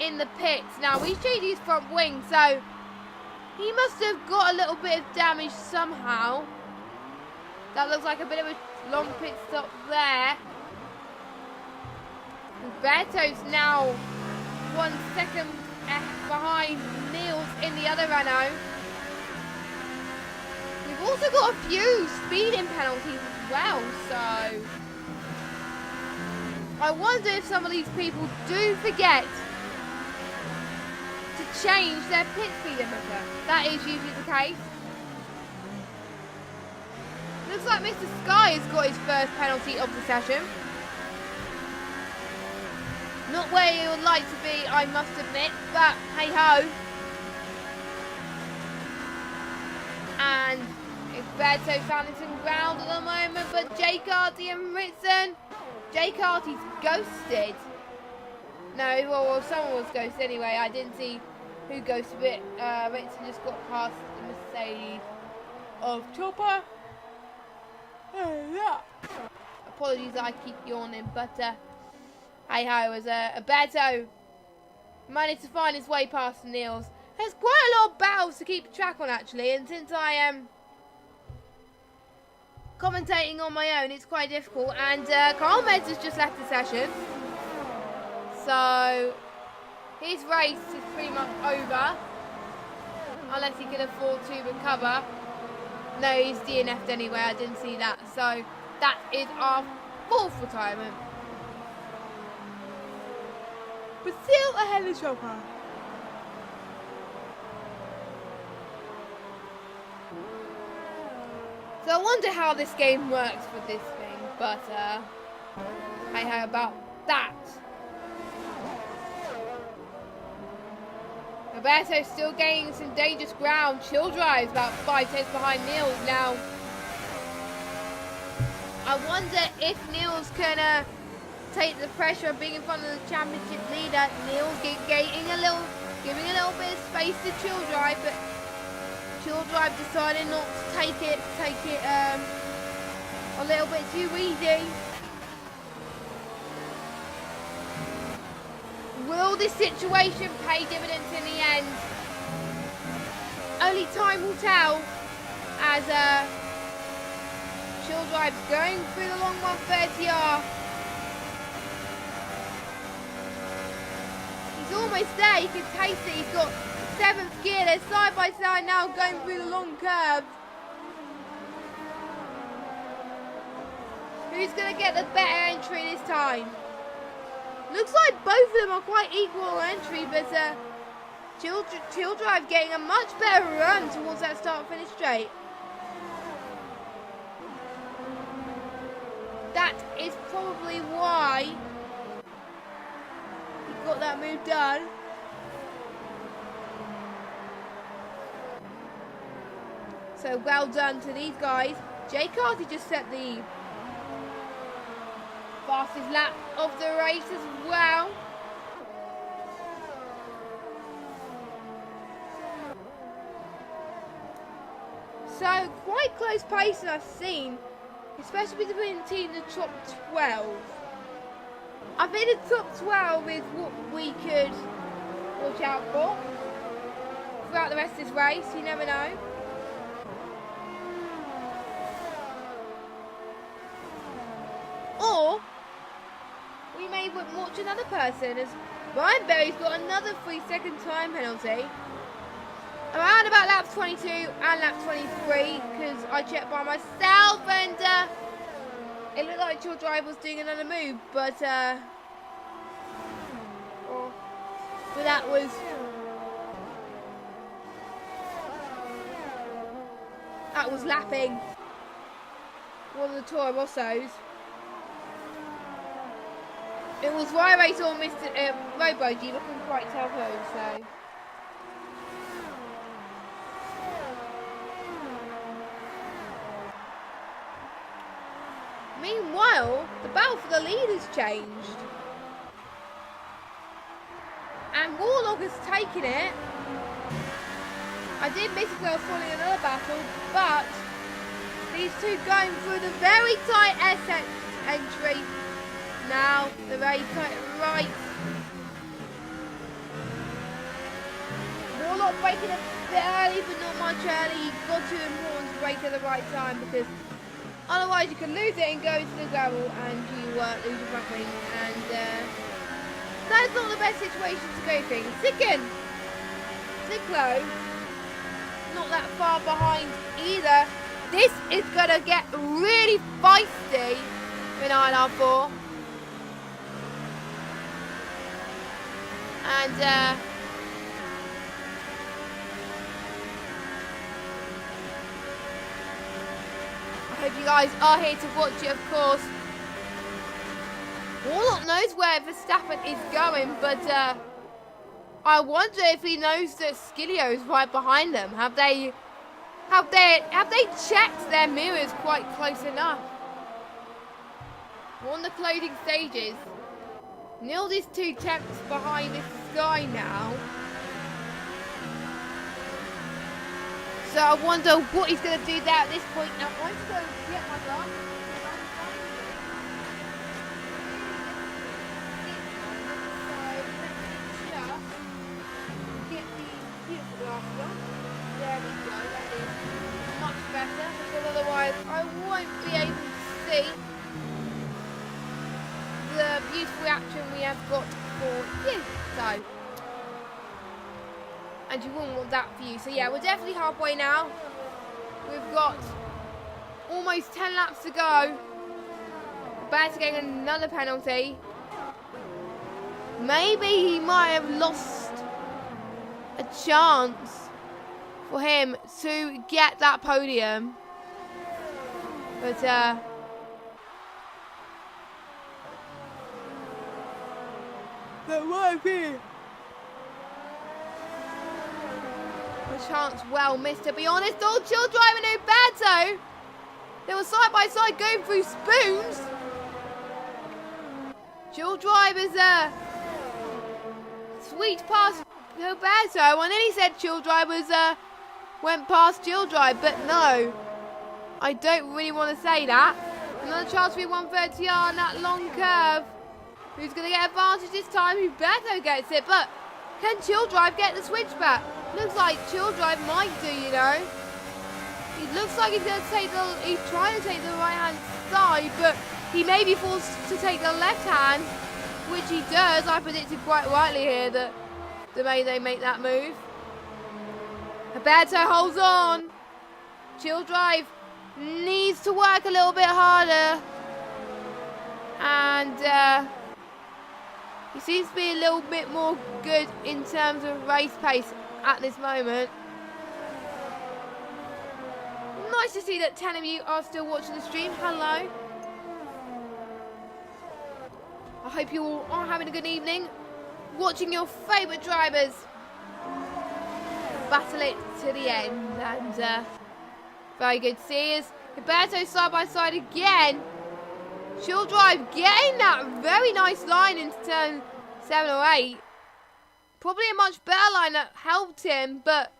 in the pits. Now, he's changed his front wing, so he must have got a little bit of damage somehow. That looks like a bit of a long pit stop there. Roberto's now 1 second behind Niels in the other Renault. We've also got a few speeding penalties as well, so I wonder if some of these people do forget to change their pit speed limiter. That is usually the case. Looks like Mr. Sky has got his first penalty of the session. Not where he would like to be, I must admit, but hey ho. And Roberto finding some ground at the moment, but Jay Carty and Ritson. Jay Carty's ghosted. No, well, someone was ghosted anyway. I didn't see who ghosted it. Ritson just got past the Mercedes of Chopper. Apologies that I keep yawning, but hey ho, as Alberto managed to find his way past the Niels. There's quite a lot of battles to keep track on actually, and since I commentating on my own, it's quite difficult. And Carl Meds has just left the session. So his race is pretty much over. Unless he can afford to recover. No, he's DNF'd anyway, I didn't see that. So that is our 4th retirement. But still ahead of Chopin. So I wonder how this game works with this thing, but hey, how about that? Roberto's still gaining some dangerous ground. Chill drives about 5 tenths behind Niels now. I wonder if Niels can take the pressure of being in front of the championship leader. Niels giving a little bit of space to Chill Drive, but Chill Drive decided not to take it a little bit too easy. Will this situation pay dividends in the end? Only time will tell, as Chill Drive's going through the long 130R. He's almost there, you can taste it. He's got 7th gear, they're side by side now going through the long curve. Who's going to get the better entry this time? Looks like both of them are quite equal entry, but Chill Drive getting a much better run towards that start-finish straight. That is probably why he got that move done. So well done to these guys. Jay Carty just set the fastest lap of the race as well. So quite close pace I've seen, especially between the top 12. I think the top 12 is what we could watch out for throughout the rest of this race. You never know. Or we may watch another person, as Ryan Berry's got another 3-second time penalty. Around about lap 22 and lap 23, because I checked by myself and it looked like Chill Drive was doing another move, but that was lapping one of the Toro Rossos. It was Ryan Race or Mr. Robo-G, I couldn't quite tell who, so. Meanwhile, the battle for the lead has changed. And Warlock has taken it. I did miss it because I was following another battle, but these two going through the very tight S entry. Now, the very tight right. Warlock braking a bit early, but not much early. Got too important to brake at the right time, because otherwise you can lose it and go into the gravel and you lose your front wing, and that's not the best situation to go things. Second, Ziklo, not that far behind either. This is going to get really feisty in ILR4. And I hope you guys are here to watch it, of course. Warlock knows where Verstappen is going, but I wonder if he knows that Skillio is right behind them. Have they checked their mirrors quite close enough? We're on the closing stages. Nils is 2 tenths behind this guy now. So I wonder what he's going to do there at this point. Now I'm going to go get my glasses. Get the beautiful glasses on. There we go. That is much better, because otherwise I won't be able to see the beautiful action we have got for you. So, and you wouldn't want that for you. So yeah, we're definitely halfway now. We've got almost 10 laps to go. Roberto getting another penalty. Maybe he might have lost a chance for him to get that podium. But there might be a chance well missed, to be honest. Oh, chill driving Roberto. They were side by side going through spoons. Chill drivers sweet past Roberto, and then he said chill drivers went past chill drive, but no, I don't really want to say that. Another chance for 130 on that long curve. Who's going to get advantage this time? Roberto gets it, but can chill drive get the switchback? Looks like chill drive might do, you know. He looks like he's going to take he's trying to take the right hand side, but he may be forced to take the left hand, which he does. I predicted quite rightly here that they make that move. Roberto holds on. Chill drive needs to work a little bit harder. And he seems to be a little bit more good in terms of race pace at this moment. Nice to see that 10 of you are still watching the stream. Hello. I hope you all are having a good evening, watching your favourite drivers battle it to the end. And very good to see us. Roberto side by side again. Chill drive getting that very nice line into turn 7 or 8. Probably a much better line that helped him, but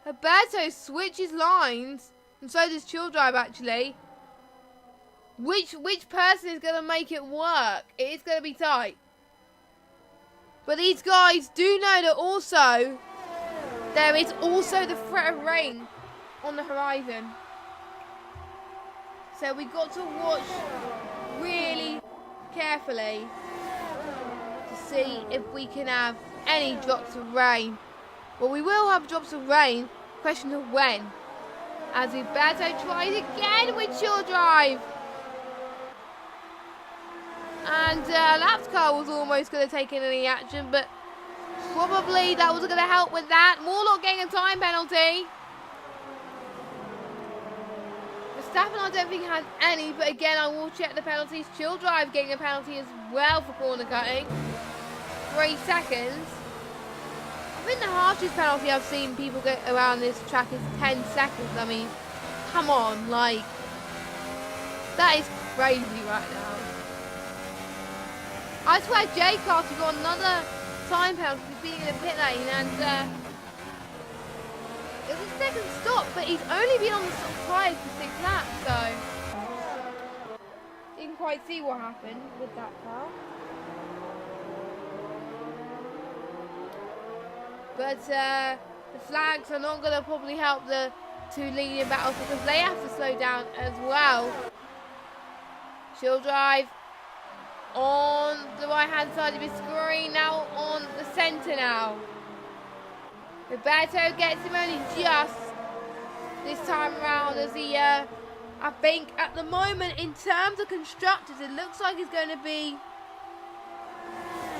Roberto switches lines, and so does chill drive actually. Which person is going to make it work? It is going to be tight. But these guys do know that also there is also the threat of rain on the horizon. So we've got to watch really carefully to see if we can have any drops of rain. Well, we will have drops of rain. Question of when. As Roberto tries again with chill drive. And Lap's car was almost going to take in any action, but probably that wasn't going to help with that. Morlock getting a time penalty. Verstappen I don't think has any, but again I will check the penalties. Chill drive getting a penalty as well for corner cutting. 3 seconds. I think the harshest penalty I've seen people get around this track is 10 seconds. I mean, come on, like, that is crazy right now. I swear J Carter got another time penalty for being in the pit lane, and it was a second stop, but he's only been on the tyres for 6 laps, so didn't quite see what happened with that car. But the flags are not going to probably help the 2 leading battles because they have to slow down as well. Chill drive on the right hand side of his screen, now on the centre now. Roberto gets him only just this time around as he, I think at the moment in terms of constructors, it looks like it's going to be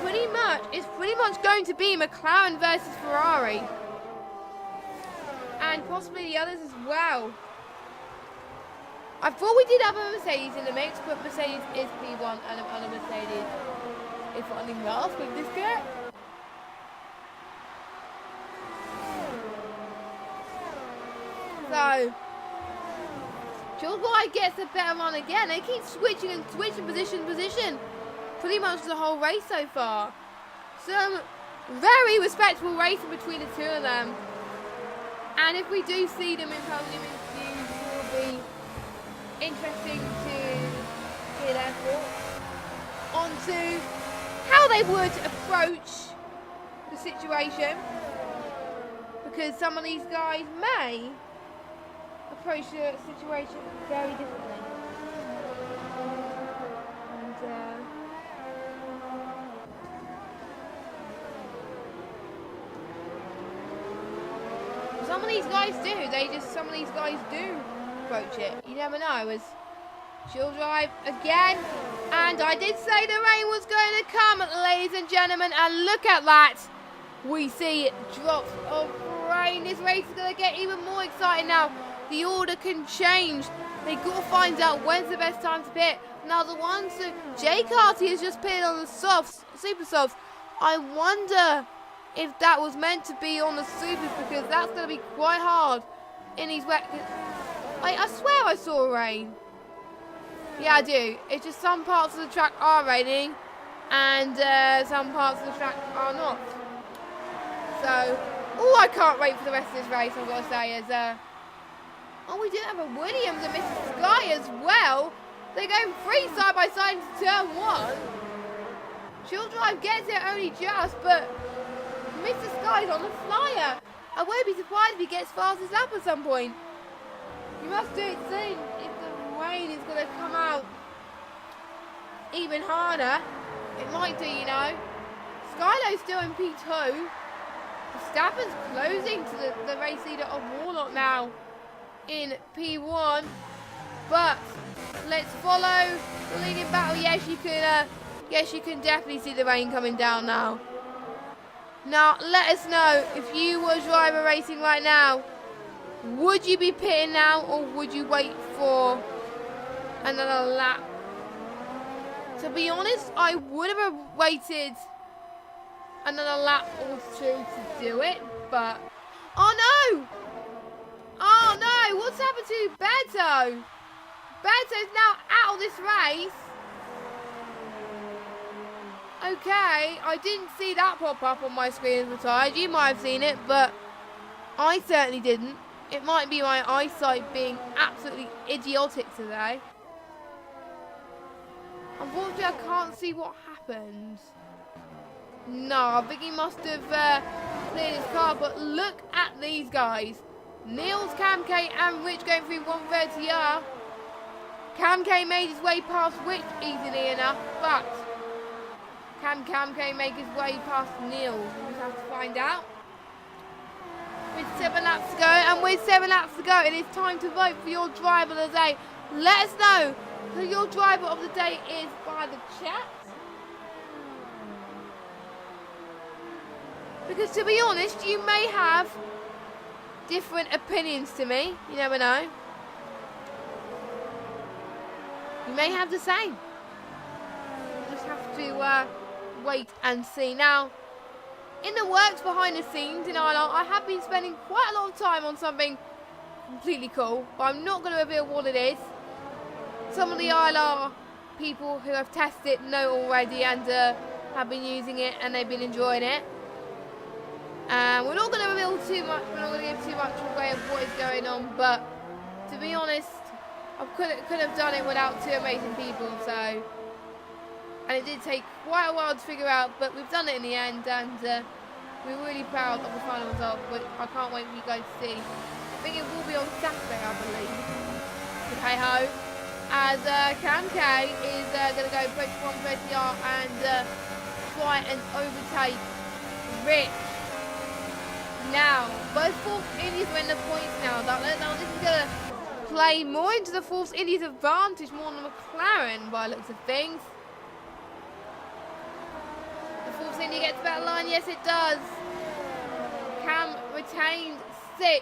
pretty much going to be McLaren versus Ferrari. And possibly the others as well. I thought we did have a Mercedes in the mix, but Mercedes is P1 and a Mercedes is running last with this car. So, Chilwell gets a better run again. They keep switching and switching position. Pretty much the whole race so far. Some very respectable racing between the 2 of them. And if we do see them in podium interviews, it will be interesting to hear their thoughts onto how they would approach the situation. Because some of these guys may approach the situation very differently. And some of these guys do. Some of these guys do approach it. You never know. As she'll drive again. And I did say the rain was going to come, ladies and gentlemen. And look at that. We see drops of rain. This race is going to get even more exciting now. The order can change. They got to find out when's the best time to pit. Now the ones that Jay Carty has just pitted on the softs, super softs. I wonder if that was meant to be on the supers, because that's going to be quite hard in these wet. I swear I saw rain. Yeah, I do. It's just some parts of the track are raining and some parts of the track are not. So, I can't wait for the rest of this race, I've got to say. We do have a Williams and Mrs. Sky as well. They're going 3 side by side into turn 1. She'll drive gets it only just, but Mr. Sky's on the flyer. I won't be surprised if he gets fastest lap at some point. You must do it soon if the rain is going to come out even harder. It might do, you know. Skylo's still in P2. Verstappen's closing to the race leader of Warlock now in P1. But let's follow the leading battle. Yes, you can definitely see the rain coming down now. Now, let us know, if you were driver racing right now, would you be pitting now or would you wait for another lap? To be honest, I would have waited another lap or 2 to do it, but... Oh no! Oh no! What's happened to Beto? Beto's now out of this race. Okay, I didn't see that pop up on my screen as retired. You might have seen it, but I certainly didn't. It might be my eyesight being absolutely idiotic today. Unfortunately, I can't see what happened. No, I think he must have cleared his car, but look at these guys. Niels, Cam K and Rich going through 130R. Cam K made his way past Rich easily enough, but can Cam K make his way past Niels? We'll just have to find out. With 7 laps to go, and with 7 laps to go, it is time to vote for your driver of the day. Let us know who your driver of the day is by the chat. Because to be honest, you may have different opinions to me. You never know. You may have the same. We'll just have to wait and see. Now, in the works behind the scenes in ILR, I have been spending quite a lot of time on something completely cool, but I'm not going to reveal what it is. Some of the ILR people who have tested it know already and have been using it and they've been enjoying it. We're not going to reveal too much, we're not going to give too much away of what is going on, but to be honest, I could have done it without 2 amazing people, so... And it did take quite a while to figure out, but we've done it in the end, and we're really proud of the final result, but I can't wait for you guys to see. I think it will be on Saturday, I believe. But hey ho, as Cam K is going to go approach 130R and try and overtake Rich. Now, both Force Indies are in the points now. Now this is going to play more into the Force Indies' advantage more than McLaren by the looks of things. Force India gets a better line, yes it does. Cam retained 6th.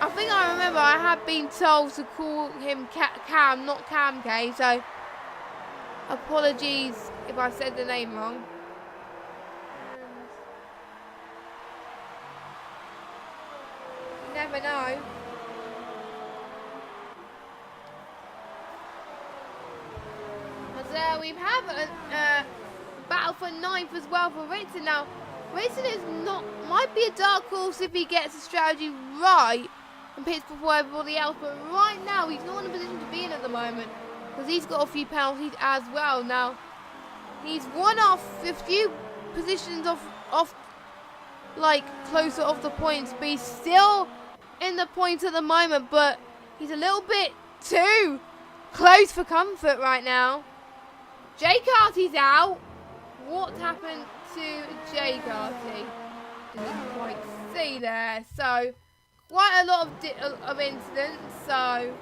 I think I remember I had been told to call him Cam, not Cam K, so apologies if I said the name wrong. You never know. We have a battle for 9th as well for Ritson. Now, Ritson is might be a dark horse if he gets the strategy right and pits before everybody else, but right now he's not in a position to be in at the moment because he's got a few penalties as well. Now, he's one off a few positions off like closer off the points, but he's still in the points at the moment, but he's a little bit too close for comfort right now. Jay Carty's out. What happened to Jay Carty? Didn't quite see there. So, quite a lot of incidents. So,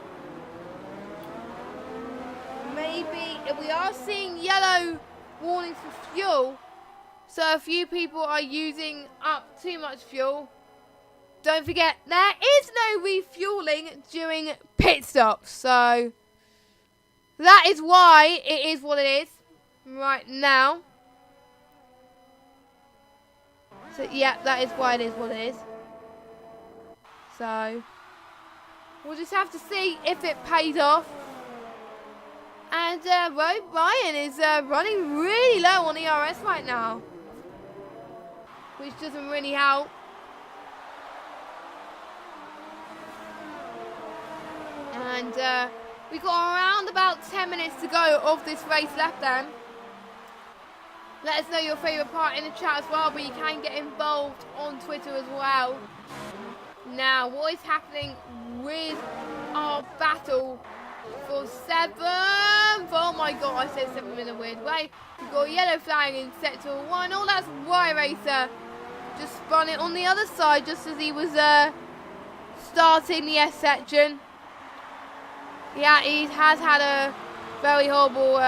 maybe we are seeing yellow warnings for fuel. So, a few people are using up too much fuel. Don't forget, there is no refueling during pit stops. So, that is why it is what it is right now. So, yeah, that is why it is what it is. So, we'll just have to see if it pays off. And Ryan is running really low on ERS right now, which doesn't really help. And we've got around about 10 minutes to go of this race left then. Let us know your favourite part in the chat as well, but you can get involved on Twitter as well. Now, what is happening with our battle for 7th? Oh my god, I said 7th in a weird way. We've got a yellow flag in sector 1. Oh, that's Y Racer. Just spun it on the other side just as he was starting the S section. Yeah, he has had a very horrible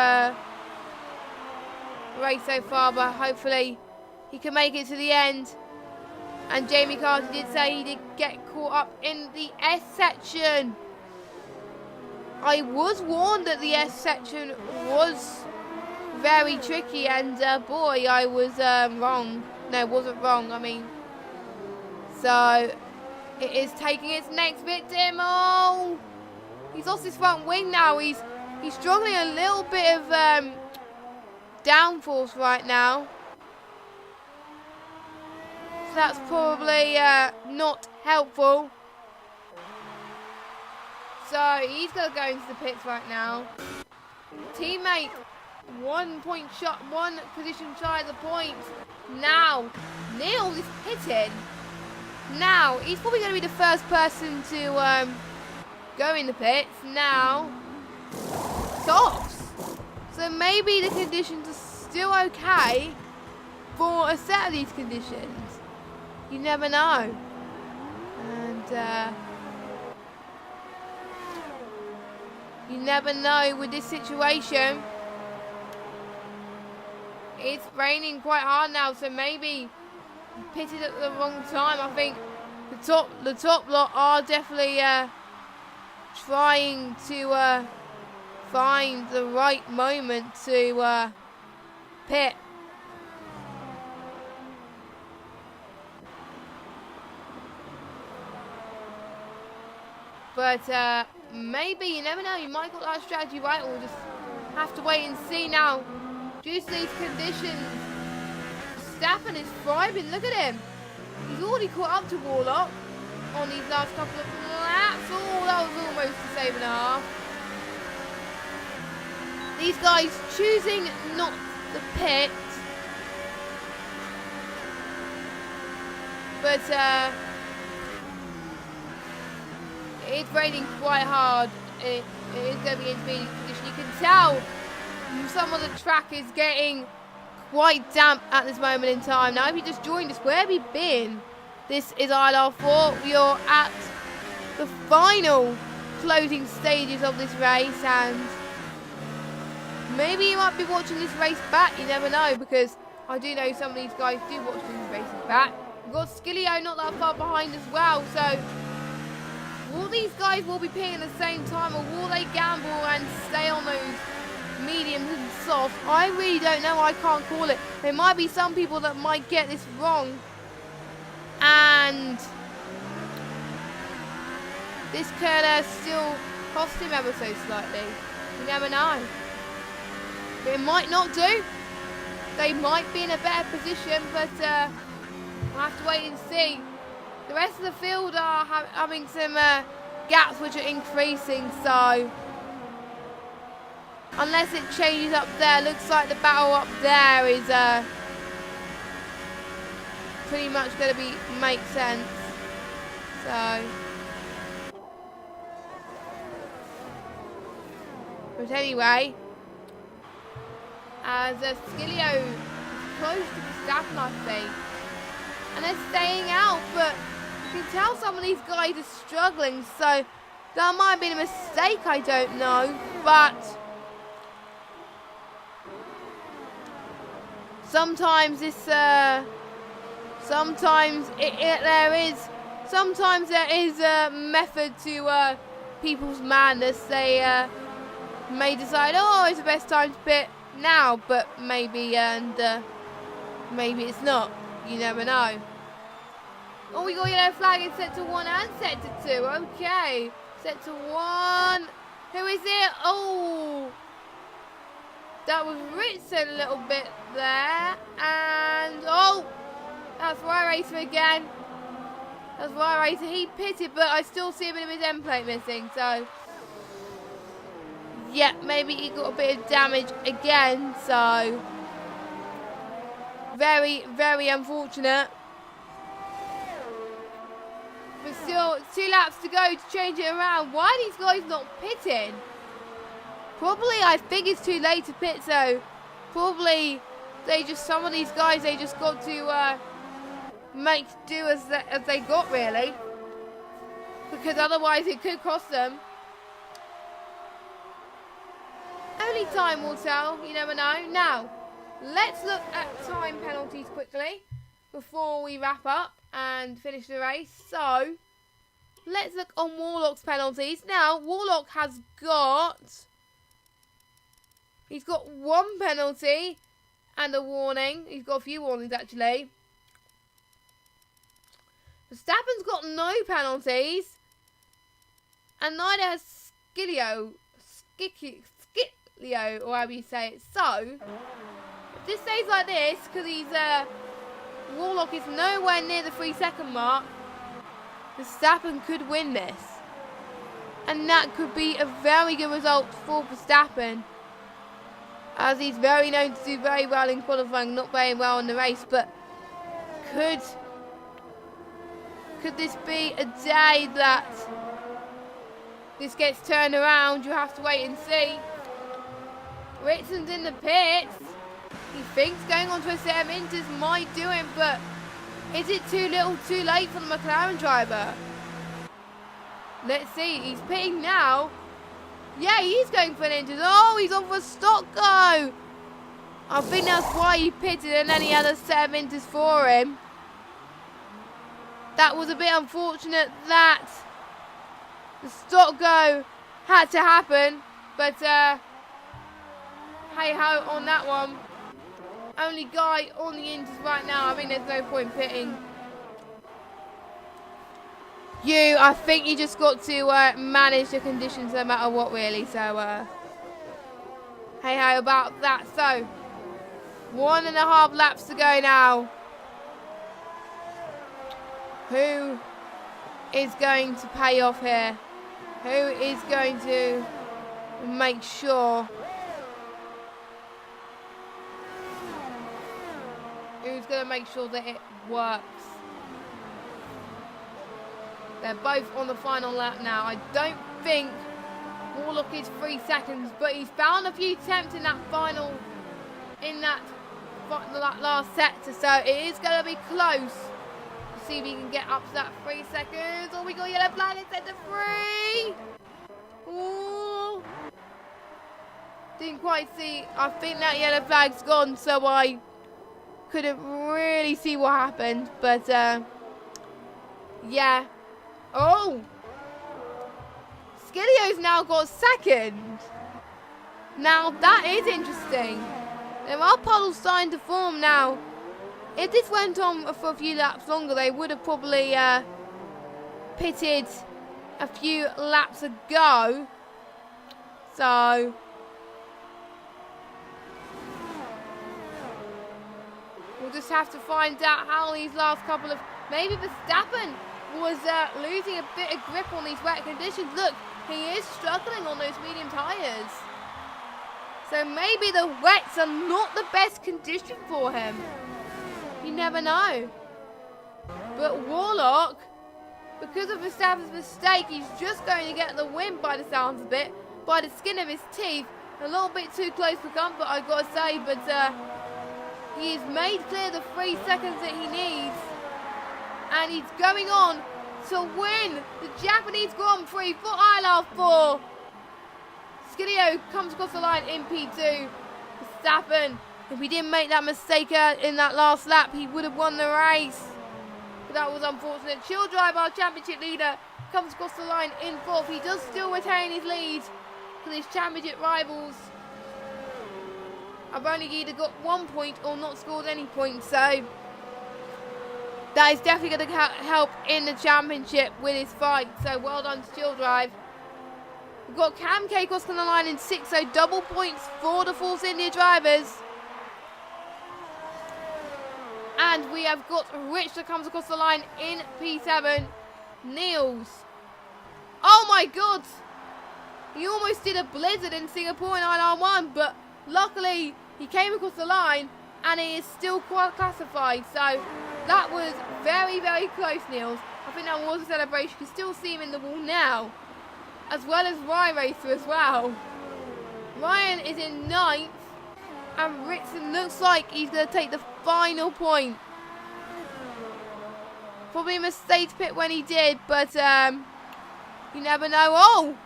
race so far, but hopefully he can make it to the end. And Jamie Carter did say he did get caught up in the S section. I was warned that the S section was very tricky, and boy, I was wrong. No, I wasn't wrong, I mean. So, it is taking its next victim. Oh! He's lost his front wing now. He's struggling a little bit of downforce right now. So that's probably not helpful. So he's going to go into the pits right now. Teammate, 1 position shy of the point. Now, Neil is pitting. Now, he's probably going to be the first person to go in the pits. Now, softs. So maybe the conditions are still okay for a set of these conditions. You never know. And you never know with this situation. It's raining quite hard now, so maybe pitted at the wrong time. I think the top lot are definitely trying to find the right moment to pit. But maybe, you never know, you might got that strategy right. We'll just have to wait and see now. Due to these conditions, Stappen is thriving. Look at him. He's already caught up to Warlock on these last couple of laps. Oh, that was almost a save and a half. These guys choosing not to pit. But it's raining quite hard. It is going to be intermediate condition. You can tell some of the track is getting quite damp at this moment in time. Now, if you just joined us, where have you been? This is ILR4. You're at the final closing stages of this race, and maybe you might be watching this race back. You never know, because I do know some of these guys do watch these races back. We've got Skillio not that far behind as well, so will these guys will be pitting at the same time, or will they gamble and stay on those mediums and soft? I really don't know. I can't call it. There might be some people that might get this wrong, and this could still cost him ever so slightly. You never know. But it might not do. They might be in a better position, but we'll have to wait and see. The rest of the field are having some gaps which are increasing, so unless it changes up there, looks like the battle up there is pretty much going to make sense. So But anyway, as Skillio is close to Verstappen, I think. And they're staying out, but you can tell some of these guys are struggling, so that might have been a mistake, I don't know. But sometimes it's sometimes there is a method to people's madness. They may decide, oh, it's the best time to pit now, but maybe maybe it's not. You never know. Oh, we got yellow flag in sector 1 and sector 2. Okay, sector 1. Who is it? Oh, that was Ritson a little bit there, and oh, that's right, Racer again. That's right, Racer. He pitted, but I still see a bit of his end plate missing. So, yeah, maybe he got a bit of damage again. So, very, very unfortunate. But still, 2 laps to go to change it around. Why are these guys not pitting? Probably, I think it's too late to pit. So, probably some of these guys, they just got to make do as they got, really, because otherwise it could cost them. Only time will tell, you never know. Now, let's look at time penalties quickly before we wrap up and finish the race. So, let's look on Warlock's penalties. Now, Warlock has he's got 1 penalty and a warning. He's got a few warnings, actually. Verstappen's got no penalties, and neither has Skillio, or however you say it. So, if this stays like this, because Warlock is nowhere near the 3-second mark, Verstappen could win this, and that could be a very good result for Verstappen, as he's very known to do very well in qualifying, not very well in the race. But could this be a day that this gets turned around? You have to wait and see. Ritson's in the pits. He thinks going on to a set of inters might do him, but is it too little too late for the McLaren driver? Let's see. He's pitting now. Yeah, he's going for an inters. Oh, he's on for a stock go. I think that's why he pitted, and then he had a set of inters for him. That was a bit unfortunate that the stop go had to happen, but hey ho on that one. Only guy on the inters right now. I think there's no point pitting. I think you just got to manage the conditions no matter what, really. So hey ho about that. So 1.5 laps to go now. Who is going to pay off here? Who is going to make sure? Who's going to make sure that it works? They're both on the final lap now. I don't think Warlock is 3 seconds, but he's found a few attempts in that last sector, so it is going to be close. See if he can get up to that 3 seconds. Oh, we got yellow flag in sector 3. Ooh. Didn't quite see. I think that yellow flag's gone, so I couldn't really see what happened. But, yeah. Oh. Skillio's now got 2nd. Now, that is interesting. There are puddles starting to form now. If this went on for a few laps longer, they would have probably pitted a few laps ago. So, we'll just have to find out how these last couple of... Maybe Verstappen was losing a bit of grip on these wet conditions. Look, he is struggling on those medium tyres. So maybe the wets are not the best condition for him. You never know. But Warlock, because of Verstappen's mistake, he's just going to get the win by the sounds of it. by the skin of his teeth. A little bit too close for comfort, I've got to say, but he's made clear the 3 seconds that he needs. And he's going on to win the Japanese Grand Prix for ILR4. Skilio comes across the line in P2. Verstappen, if he didn't make that mistake in that last lap, he would have won the race. But that was unfortunate. Chill Drive, our championship leader, comes across the line in 4th. He does still retain his lead for his championship rivals. I've only either got 1 point or not scored any points, so that is definitely going to help in the championship with his fight. So well done to Chill Drive. We've got Cam K crossing the line in 6th, so double points for the Force India drivers. And we have got Rich that comes across the line in P7. Niels. Oh my god! He almost did a blizzard in Singapore in ILR1, but luckily he came across the line and he is still quite classified. So that was very, very close, Niels. I think that was a celebration. You can still see him in the wall now, as well as Ryan Racer as well. Ryan is in 9th, and Ritson looks like he's going to take the final point. Probably a mistake to pit when he did, but you never know. Oh!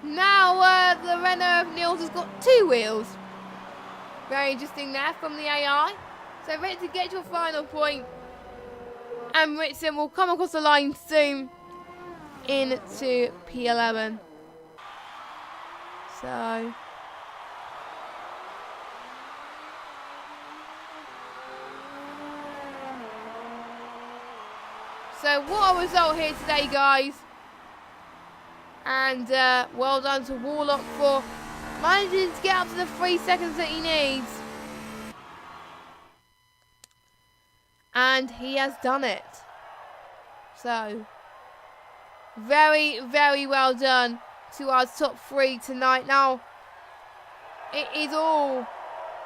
Now the Renault of Niels has got 2 wheels. Very interesting there from the AI. So Ritson gets your final point, and Ritson will come across the line soon into P11. So what a result here today, guys. And well done to Warlock for managing to get up to the 3 seconds that he needs. And he has done it. So very, very well done to our top 3 tonight. Now, it is all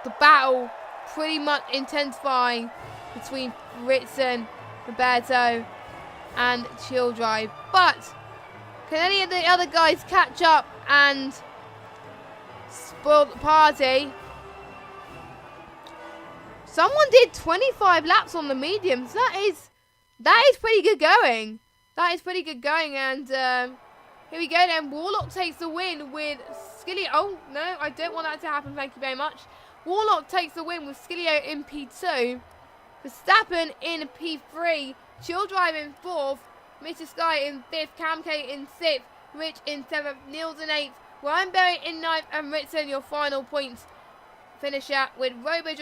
the battle pretty much intensifying between Ritson, Roberto, and Chill Drive. But can any of the other guys catch up and spoil the party? Someone did 25 laps on the mediums. That is pretty good going. That is pretty good going. And here we go then. Warlock takes the win with Skilio. Oh, no, I don't want that to happen. Thank you very much. Warlock takes the win with Skilio in P2. Verstappen in P3. Chill Drive in 4th. Mr. Sky in 5th. Cam K in 6th. Rich in 7th. Niels in 8th. Ryan Berry in 9th. And Ritson, your final points finisher, with Robo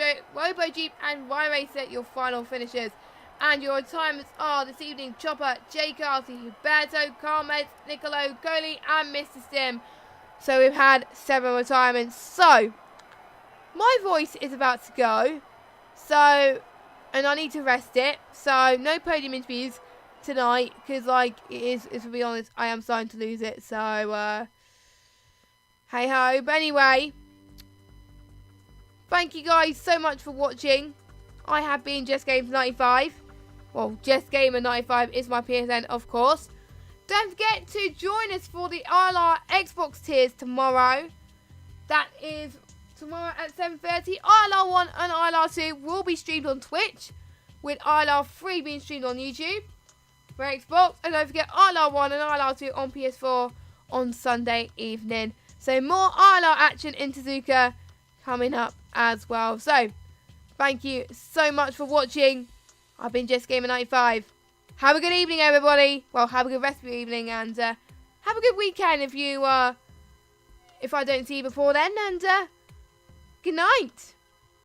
Jeep and Ryan Racer, your final finishers. And your retirements are this evening: Chopper, Jay Carty, Huberto, Carmes, Nicolo, Coley, and Mr. Stim. So we've had 7 retirements. So my voice is about to go. And I need to rest it. So no podium interviews tonight, because to be honest, I am starting to lose it. So hey ho. But anyway, thank you guys so much for watching. I have been Jess Games 95. Well, Jess Gamer 95 is my PSN, of course. Don't forget to join us for the ILR Xbox tiers tomorrow. That is tomorrow at 7:30. ILR1 and ILR2 will be streamed on Twitch, with ILR3 being streamed on YouTube for Xbox. And don't forget ILR1 and ILR2 on PS4 on Sunday evening. So more ILR action in Tezuka coming up as well. So thank you so much for watching. I've been Jess Gamer 95. Have a good evening, everybody. Well, have a good rest of your evening, and have a good weekend if I don't see you before then. And good night.